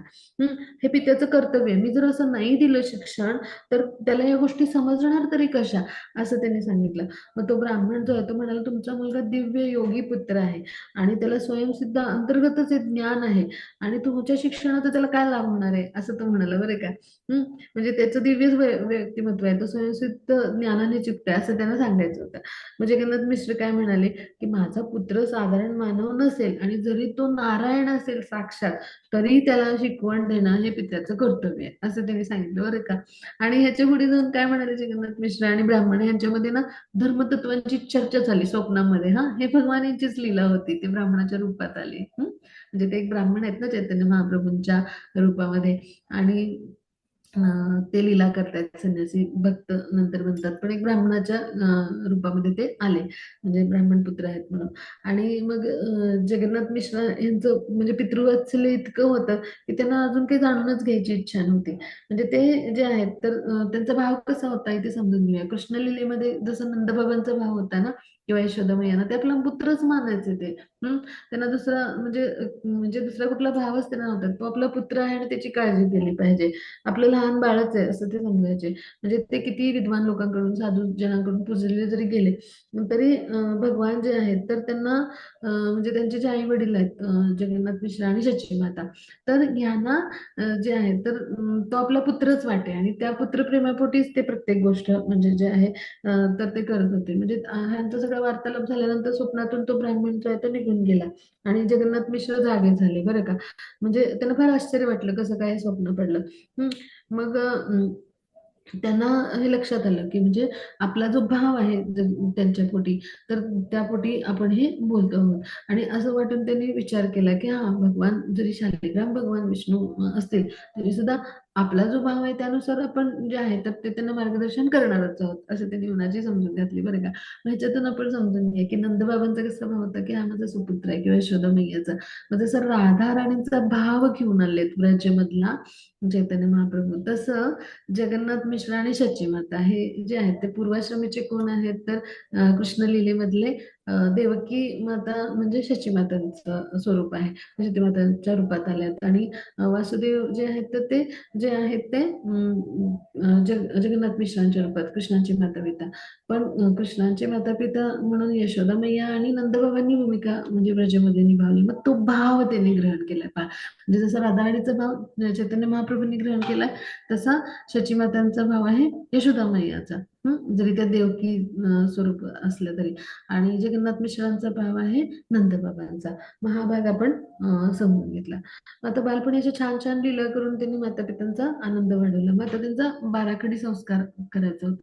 हे पित्याचं कर्तव्य आहे. मी जर असं नाही दिलं शिक्षण तर त्याला या गोष्टी समजणार तरी कशा, असं त्यांनी सांगितलं. मग तो ब्राह्मण जो आहे तो म्हणाला, तुमचा मुलगा दिव्य योगी पुत्र आहे आणि त्याला स्वयंसिद्ध अंतर्गतच हे ज्ञान आहे आणि तुमच्या शिक्षणाचा त्याला काय लाभ होणार आहे, असं तो म्हणाला बरं का. म्हणजे त्याचं दिव्य व्यक्तिमत्व आहे, तो स्वयंसिद्ध ज्ञानाने युक्त आहे असं त्यांना सांगायचं होतं. म्हणजे जगन्नाथ मिश्र काय म्हणाले की माझा पुत्र साधारण मानव नसेल आणि जरी तो नारायण असेल साक्षात तरी त्याला शिकवण देणं हे पित्याचं कर्तव्य आहे असं त्यांनी सांगितलं बरं का. आणि ह्याच्या पुढे जाऊन काय म्हणाले जगन्नाथ मिश्र आणि ब्राह्मण यांच्यामध्ये ना धर्मतत्वांची चर्चा झाली स्वप्नामध्ये. हे भगवान यांचीच लीला होती, ते ब्राह्मणाच्या रूपात आले. म्हणजे ते एक ब्राह्मण आहेत ना चैतन्य महाप्रभूंच्या रूपामध्ये. आणि ते लीला करतायत, संन्यासी भक्त नंतर बनतात पण एक ब्राह्मणाच्या रूपामध्ये ते आले, म्हणजे ब्राह्मण पुत्र आहेत म्हणून. आणि मग जगन्नाथ मिश्रा यांचं म्हणजे पितृवात्सल्य इतकं होतं की त्यांना अजून काही जाणूनच घ्यायची इच्छा नव्हती. म्हणजे ते जे आहेत तर त्यांचा भाव कसा होता इथे समजून घेऊया. कृष्णलीलेमध्ये जसं नंदबाबांचा भाव होता ना किंवा यशोदा मैयाना, ते आपला पुत्रच मानायचे ते. त्यांना दुसरा म्हणजे दुसरा कुठला भावच त्यांना नव्हता. तो आपला पुत्र आहे आणि त्याची काळजी केली पाहिजे, आपलं लहान बाळच आहे असं ते समजायचे. म्हणजे ते किती विद्वान लोकांकडून साधू जनांकडून पूजले जरी गेले तरी भगवान जे आहेत तर त्यांना म्हणजे त्यांचे जे आई वडील आहेत जगन्नाथ मिश्र आणि शची माता, तर यांना जे आहे तर तो आपला पुत्रच वाटे आणि त्या पुत्रप्रेमापोटीच ते प्रत्येक गोष्ट म्हणजे जे आहे तर ते करत होते. म्हणजे ह्यांचा सगळा वार्तालाप झाल्यानंतर स्वप्नातून तो ब्राह्मण जो आहे तो निघून गेला आणि जगन्नाथ मिश्र जागे झाले बरं का. म्हणजे त्यांना फार आश्चर्य वाटलं कसं काय हे स्वप्न पडलं. मग त्यांना हे लक्षात आलं की म्हणजे आपला जो भाव आहे त्यांच्या पोटी, तर त्या पोटी आपण हे बोलतो आहोत. आणि असं वाटून त्यांनी विचार केला की हा भगवान जरी शालिग्राम भगवान विष्णू असतील तरी सुद्धा आपला जो भाव आहे त्यानुसार आपण जे आहे तर ते त्यांना मार्गदर्शन करणारच आहोत असं त्यांनी मनाची समजून घातली बरं का. मग ह्याच्यातून आपण समजून घ्या की नंदबाबांचा कसा भाव होता की हा माझा सुपुत्र आहे किंवा यशोदा मैयाचा. मग जसं राधा राणींचा भाव घेऊन आलेत ब्रजमधला चैतन्य महाप्रभू, तसं जगन्नाथ मिश्र आणि शची माता हे जे आहेत ते पूर्वाश्रमीचे कोण आहेत तर कृष्ण लीलेमधले देवकी माता म्हणजे शची मातांचं स्वरूप आहे. शची मातांच्या रूपात आल्यात. आणि वासुदेव जे आहेत तर ते जे आहेत ते जगन्नाथ मिश्रांच्या रूपात कृष्णांची माता पिता. पण कृष्णांचे माता पिता म्हणून यशोदा मैया आणि नंदबाबांनी भूमिका म्हणजे व्रजामध्ये निभावली. मग तो भाव त्यांनी ग्रहण केलाय. म्हणजे जसं राधावाणीचा भाव चैतन्य महाप्रभूंनी ग्रहण केलाय, तसा शचीमातांचा भाव आहे यशोदा मैयाचा. जरी त्या देवकी स्वरूप असलं तरी. आणि जगन्नाथ मिश्रांचा भाव आहे नंदबाबांचा. मग हा भाग आपण समजून घेतला. आता बालपणीचे छान छान लीला करून त्यांनी माता पित्यांचा आनंद वाढवला. मग आता त्यांचा बाराखडी संस्कार करायचा होता.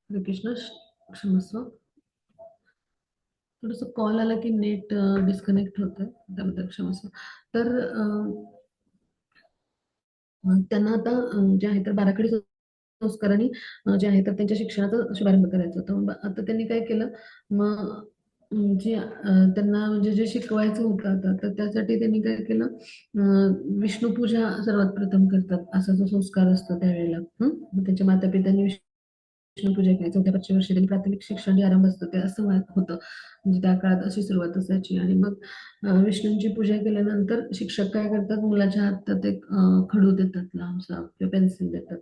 हरे कृष्ण. क्षमस्व. थोडस कॉल आला की नेट डिस्कनेक्ट होतं, त्याबद्दल क्षमस्व. तर त्यांना आता जे आहे तर बाराखडी संस्कारांनी जे आहे तर त्यांच्या शिक्षणाचा शुभारंभ करायचा होता. मग आता त्यांनी काय केलं, मग जे त्यांना म्हणजे जे शिकवायचं होतं आता, तर त्यासाठी त्यांनी काय केलं, विष्णू पूजा सर्वात प्रथम करतात, असा जो संस्कार असतो त्यावेळेला. मग त्यांच्या माता पित्यांनी विष्णूपूजा केली. 4-5 वर्षी त्यांनी प्राथमिक शिक्षण जे आरंभ असतं ते असं होतं. म्हणजे त्या काळात अशी सुरुवात असायची. आणि मग विष्णूंची पूजा केल्यानंतर शिक्षक काय करतात, मुलाच्या हातात एक खडू देतात लांबसा किंवा पेन्सिल देतात.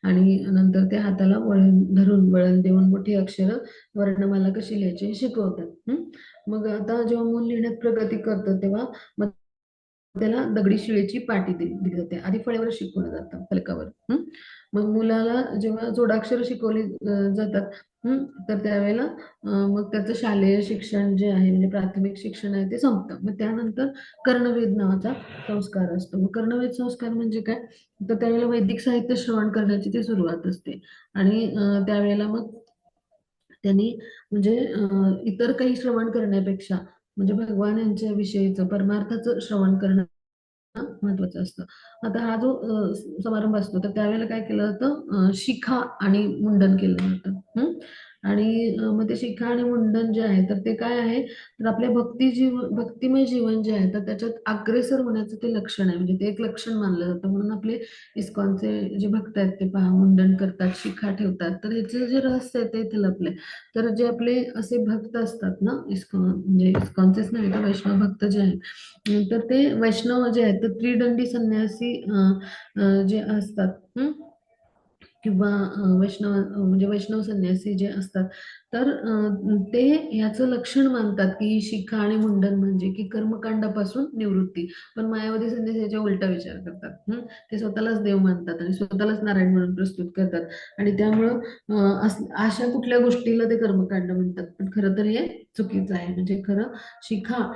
आणि नंतर त्या हाताला वळण धरून वळण देऊन मोठी अक्षरं वर्णमाला कशी लिहायची हे शिकवतात. मग आता जेव्हा मूल लिहिण्यात प्रगती करतं तेव्हा मग त्याला दगडी शिळेची पाटी दिली जाते. आधी फळ्यावर शिकवलं जातं, फलकावर. मग मुलाला जेव्हा जोडाक्षर शिकवली जातात, तर त्यावेळेला मग त्याचं शालेय शिक्षण जे आहे म्हणजे प्राथमिक शिक्षण आहे ते संपतं. मग त्यानंतर कर्णवेध नावाचा संस्कार असतो. मग कर्णवेध संस्कार म्हणजे काय, तर त्यावेळेला वैदिक साहित्य श्रवण करण्याची ती सुरुवात असते. आणि त्यावेळेला मग त्यांनी म्हणजे इतर काही श्रवण करण्यापेक्षा म्हणजे भगवान यांच्या विषयीचं परमार्थाचं श्रवण करणं महत्वाचं असतं. आता हा जो समारंभ असतो तर त्यावेळेला काय केलं जातं, शिखा आणि मुंडन केलं जातं. आणि मग ते शिखा आणि मुंडन जे आहे तर ते काय आहे, तर आपल्या भक्तिमय जीवन जे आहे तर त्याच्यात अग्रेसर होण्याचं ते लक्षण आहे. म्हणजे ते एक लक्षण मानलं जातं. म्हणून आपले इस्कॉनचे जे भक्त आहेत ते पहा मुंडन करतात, शिखा ठेवतात. तर ह्याचं जे रहस्य आहे ते इथे लपलंय. तर जे आपले असे भक्त असतात ना, इस्कॉन म्हणजे इस्कॉनचेच नाही तर वैष्णव भक्त जे आहेत, तर ते वैष्णव जे आहेत तर त्रिदंडी संन्यासी जे असतात, किंवा वैष्णव म्हणजे वैष्णव संन्यासी जे असतात, तर ते ह्याचं लक्षण मानतात की शिखा आणि मुंडन म्हणजे की कर्मकांडापासून निवृत्ती. पण मायावादी संन्यासी याच्या उलटा विचार करतात. ते स्वतःलाच देव मानतात आणि स्वतःलाच नारायण म्हणून प्रस्तुत करतात. आणि त्यामुळं अशा कुठल्या गोष्टीला ते कर्मकांड म्हणतात, पण खरं तर हे चुकीचं आहे. म्हणजे खरं शिखा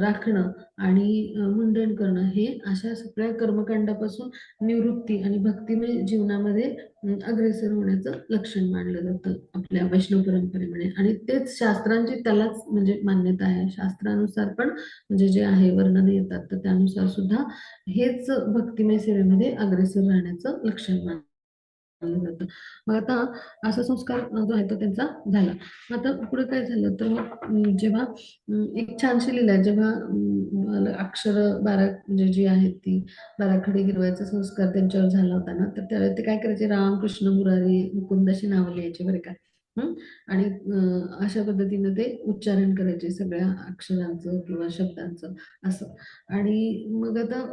राखणं आणि मुंडन करणं हे अशा सगळ्या कर्मकांडापासून निवृत्ती आणि भक्तिमय जीवनामध्ये अग्रेसर होण्याचं लक्षण मानलं जातं आपल्या वैष्णव परंपरेमध्ये. आणि तेच शास्त्रांची त्यालाच म्हणजे मान्यता आहे. शास्त्रानुसार पण म्हणजे जे आहे वर्णन येतात तर त्यानुसार सुद्धा हेच भक्तिमय सेवेमध्ये अग्रेसर राहण्याचं लक्षण मानलं जातं. मग आता असा संस्कार जो आहे तो त्यांचा झाला. आता पुढे काय झालं, तर मग जेव्हा एक छानशी लीला आहे, जेव्हा अक्षर बारा म्हणजे जी आहेत ती बाराखडी गिरवायचा संस्कार त्यांच्यावर झाला होता ना, तर त्यावेळेला ते काय करायचे, राम कृष्ण मुरारी मुकुंद अशी नावं लिहायची बरं का. आणि अशा पद्धतीनं ते उच्चारण करायचे सगळ्या अक्षरांचं किंवा शब्दांचं असं. आणि मग आता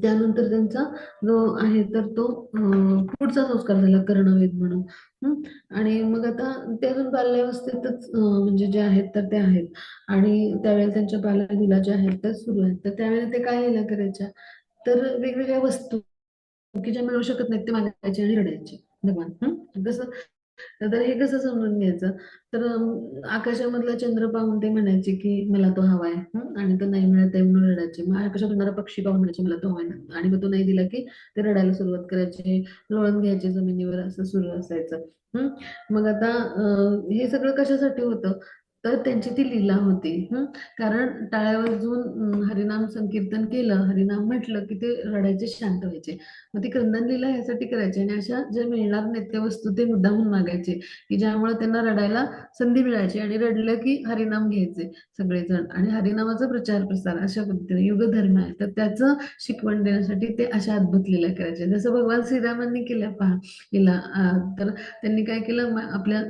त्यानंतर त्यांचा जो आहे तर तो पुढचा संस्कार झाला कर्णवेध म्हणून. आणि मग आता ते अजून बाल्यावस्थेतच म्हणजे जे आहेत तर ते आहेत. आणि त्यावेळेला त्यांच्या बाललीला ज्या आहेत त्या सुरू आहेत. तर त्यावेळेला ते काय लीला करायच्या, तर वेगवेगळ्या वस्तू की ज्या मिळू शकत नाहीत ते मागायचे आणि रडायचे भगवान. कसं, तर हे कसं समजून घ्यायचं? तर आकाशामधला चंद्र पाहून ते म्हणायचे की मला तो हवाय, आणि तो नाही मिळत आहे म्हणून रडायचे. मग आकाशात होणारा पक्षी पाहून म्हणायचे मला तो हवाय ना, आणि मग तो नाही दिला की ते रडायला सुरुवात करायचे, लोळून घ्यायचे जमिनीवर, असं सुरू असायचं. हम्म. मग आता हे सगळं कशासाठी होतं? तर त्यांची ती लीला होती. कारण टाळ्या वाजवून हरिनाम संकीर्तन केलं, हरिनाम म्हटलं की ते रडायचे, शांत व्हायचे. मग ती क्रंदन लीला यासाठी करायची, आणि अशा ज्या मिळणार नाहीत त्या वस्तू ते मुद्दामून मागायचे, की ज्यामुळे त्यांना रडायला संधी मिळायची, आणि रडलं की हरिनाम घ्यायचे सगळेजण, आणि हरिनामाचा प्रचार प्रसार अशा पद्धतीने युगधर्म आहे. तर त्याचं शिकवण देण्यासाठी ते अशा अद्भुत लीला करायचे. जसं भगवान श्रीरामांनी केल्या पहा लीला. तर त्यांनी काय केलं, आपल्या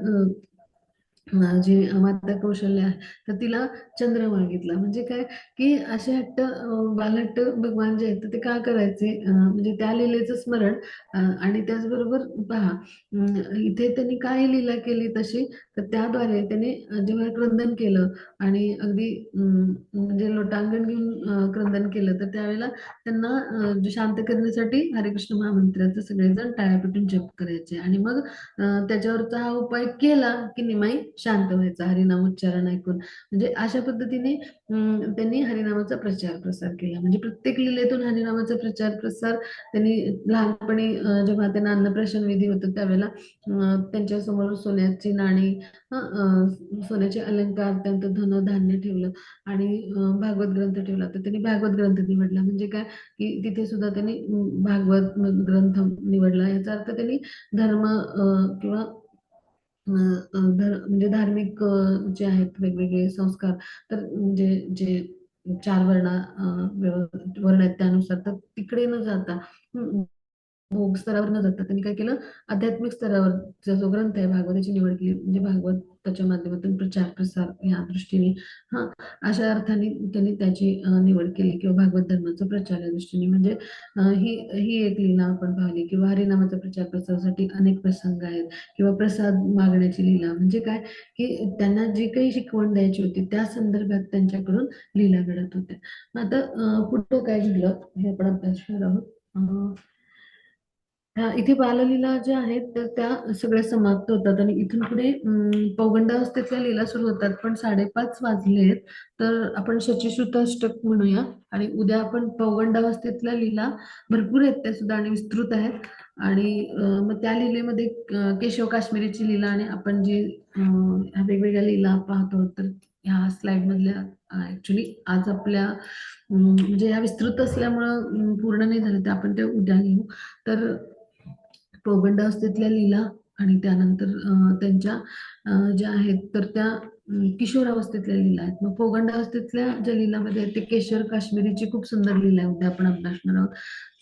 जी माता कौशल्य आहे, तर तिला चंद्र मागितला. म्हणजे काय, की असे हट्ट, बालहट्ट भगवान जे आहेत तर ते का करायचे, म्हणजे त्या लीलेचं स्मरण. आणि त्याचबरोबर पहा, इथे त्यांनी काय लीला केली तशी, तर त्याद्वारे त्यांनी जेव्हा क्रंदन केलं आणि अगदी म्हणजे लोटांगण घेऊन क्रंदन केलं, तर त्यावेळेला त्यांना जे शांत करण्यासाठी हरे कृष्ण महामंत्राचं सगळेजण टाळ्या पेटून जप करायचे, आणि मग त्याच्यावरचा हा उपाय केला की निमाई शांत व्हायचा हरिनाम उच्चारण ऐकून. म्हणजे अशा पद्धतीने त्यांनी हरिनामाचा प्रचार प्रसार केला. म्हणजे प्रत्येक लीलेतून हरिनामाचा प्रचार प्रसार त्यांनी लहानपणी, जेव्हा त्यांना अन्नप्राशन विधी होतं त्यावेळेला त्यांच्या समोर सोन्याची नाणी, सोन्याचे अलंकार, त्यानंतर धन धान्य ठेवलं, आणि भागवत ग्रंथ ठेवला. तर त्यांनी भागवत ग्रंथ निवडला. म्हणजे काय, की तिथे सुद्धा त्यांनी भागवत ग्रंथ निवडला. याचा अर्थ त्यांनी धर्म किंवा म्हणजे धार्मिक जे आहेत वेगवेगळे संस्कार, तर म्हणजे जे चार वर्ण आहेत त्यानुसार, तर तिकडे न जाता, भोग स्तरावर न जाता त्यांनी काय केलं, आध्यात्मिक स्तरावरचा जो ग्रंथ आहे भागवताची निवड केली. म्हणजे भागवताच्या माध्यमातून प्रचार प्रसार ह्या दृष्टीने, हा अशा अर्थाने त्यांनी त्याची निवड केली, किंवा भागवत धर्माचा प्रचार या दृष्टीने. म्हणजे ही ही एक लीला आपण पाहिली, किंवा हरिनामाचा प्रचार प्रसारासाठी अनेक प्रसंग आहेत, किंवा प्रसाद मागण्याची लीला. म्हणजे काय, की त्यांना जी काही शिकवण द्यायची होती त्या संदर्भात त्यांच्याकडून लीला घडत होत्या. मग आता पुढं काय घडलं हे आपण अभ्यास करणार आहोत. इथे बाललीला ज्या आहेत तर त्या सगळ्या समाप्त होतात, आणि इथून पुढे पौगंडावस्थेतल्या लीला सुरू होतात. पण 5:30 वाजलेत, तर आपण शचीसूत अष्टक म्हणूया, आणि उद्या आपण पौगंडावस्थेतल्या लीला भरपूर आहेत, त्या सुद्धा आणि विस्तृत आहेत. आणि मग त्या लीलेमध्ये केशव काश्मीरीची लीला, आणि आपण जी ह्या वेगवेगळ्या लीला पाहतो, तर ह्या स्लाइड मधल्या ऍक्च्युली आज आपल्या म्हणजे ह्या विस्तृत असल्यामुळं पूर्ण नाही झालं, तर आपण ते उद्या घेऊ. तर पौगंड अवस्थेतल्या लीला, आणि त्यानंतर त्यांच्या ज्या आहेत तर त्या किशोरावस्थेतल्या लीला आहेत. मग पौगंड अवस्थेतल्या ज्या लीलामध्ये आहेत ते केशर काश्मीरीची खूप सुंदर लीला आहे, उद्या आपण अभ्यासणार आहोत.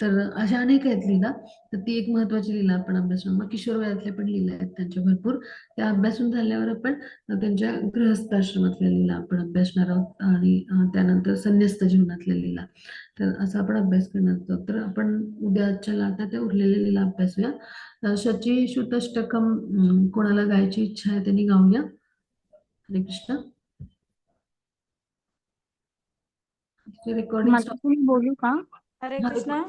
तर अशा अनेक आहेत लीला, तर ती एक महत्वाची लीला आपण अभ्यासणार. मग किशोर वयातल्या पण लीला आहेत त्यांच्या भरपूर, त्या अभ्यासून झाल्यावर आपण त्यांच्या गृहस्थाश्रमातल्या लीला आपण अभ्यासणार आहोत, आणि त्यानंतर संन्यस्त जीवनातल्या लीला. तर असा आपण अभ्यास करणार आहोत. तर आपण उद्याच्या आता त्या उरलेल्या लीला अभ्यासूया. शची शुतष्टकम कोणाला गायची इच्छा आहे त्यांनी गाऊया. हरे कृष्ण. Recording stop. माताजी मी बोलू का? हरे हा, कृष्णा.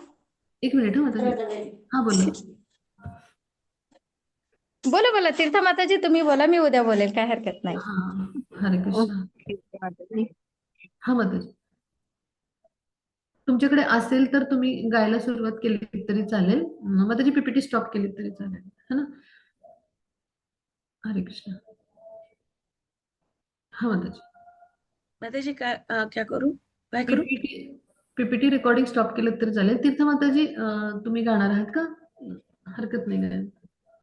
एक मिनिट हा माताजी. हा बोला. बोला बोला तीर्थ माताजी, तुम्ही बोला, मी उद्या बोलेल, काय हरकत नाही. हा, हरे कृष्ण. ओके माताजी. हा माताजी, तुमच्याकडे असेल तर तुम्ही गायला सुरुवात केली तरी चालेल. माताजी पीपीटी स्टॉप केली तरी चालेल, है ना. हरे कृष्ण. हा माताजी. माताजी क्या करू, काय करू? पीपीटी पीपीटी रेकॉर्डिंग स्टॉप केलं तरी चालेल. तीर्थ माताजी तुम्ही गाणार आहात का? हरकत नाही गायला.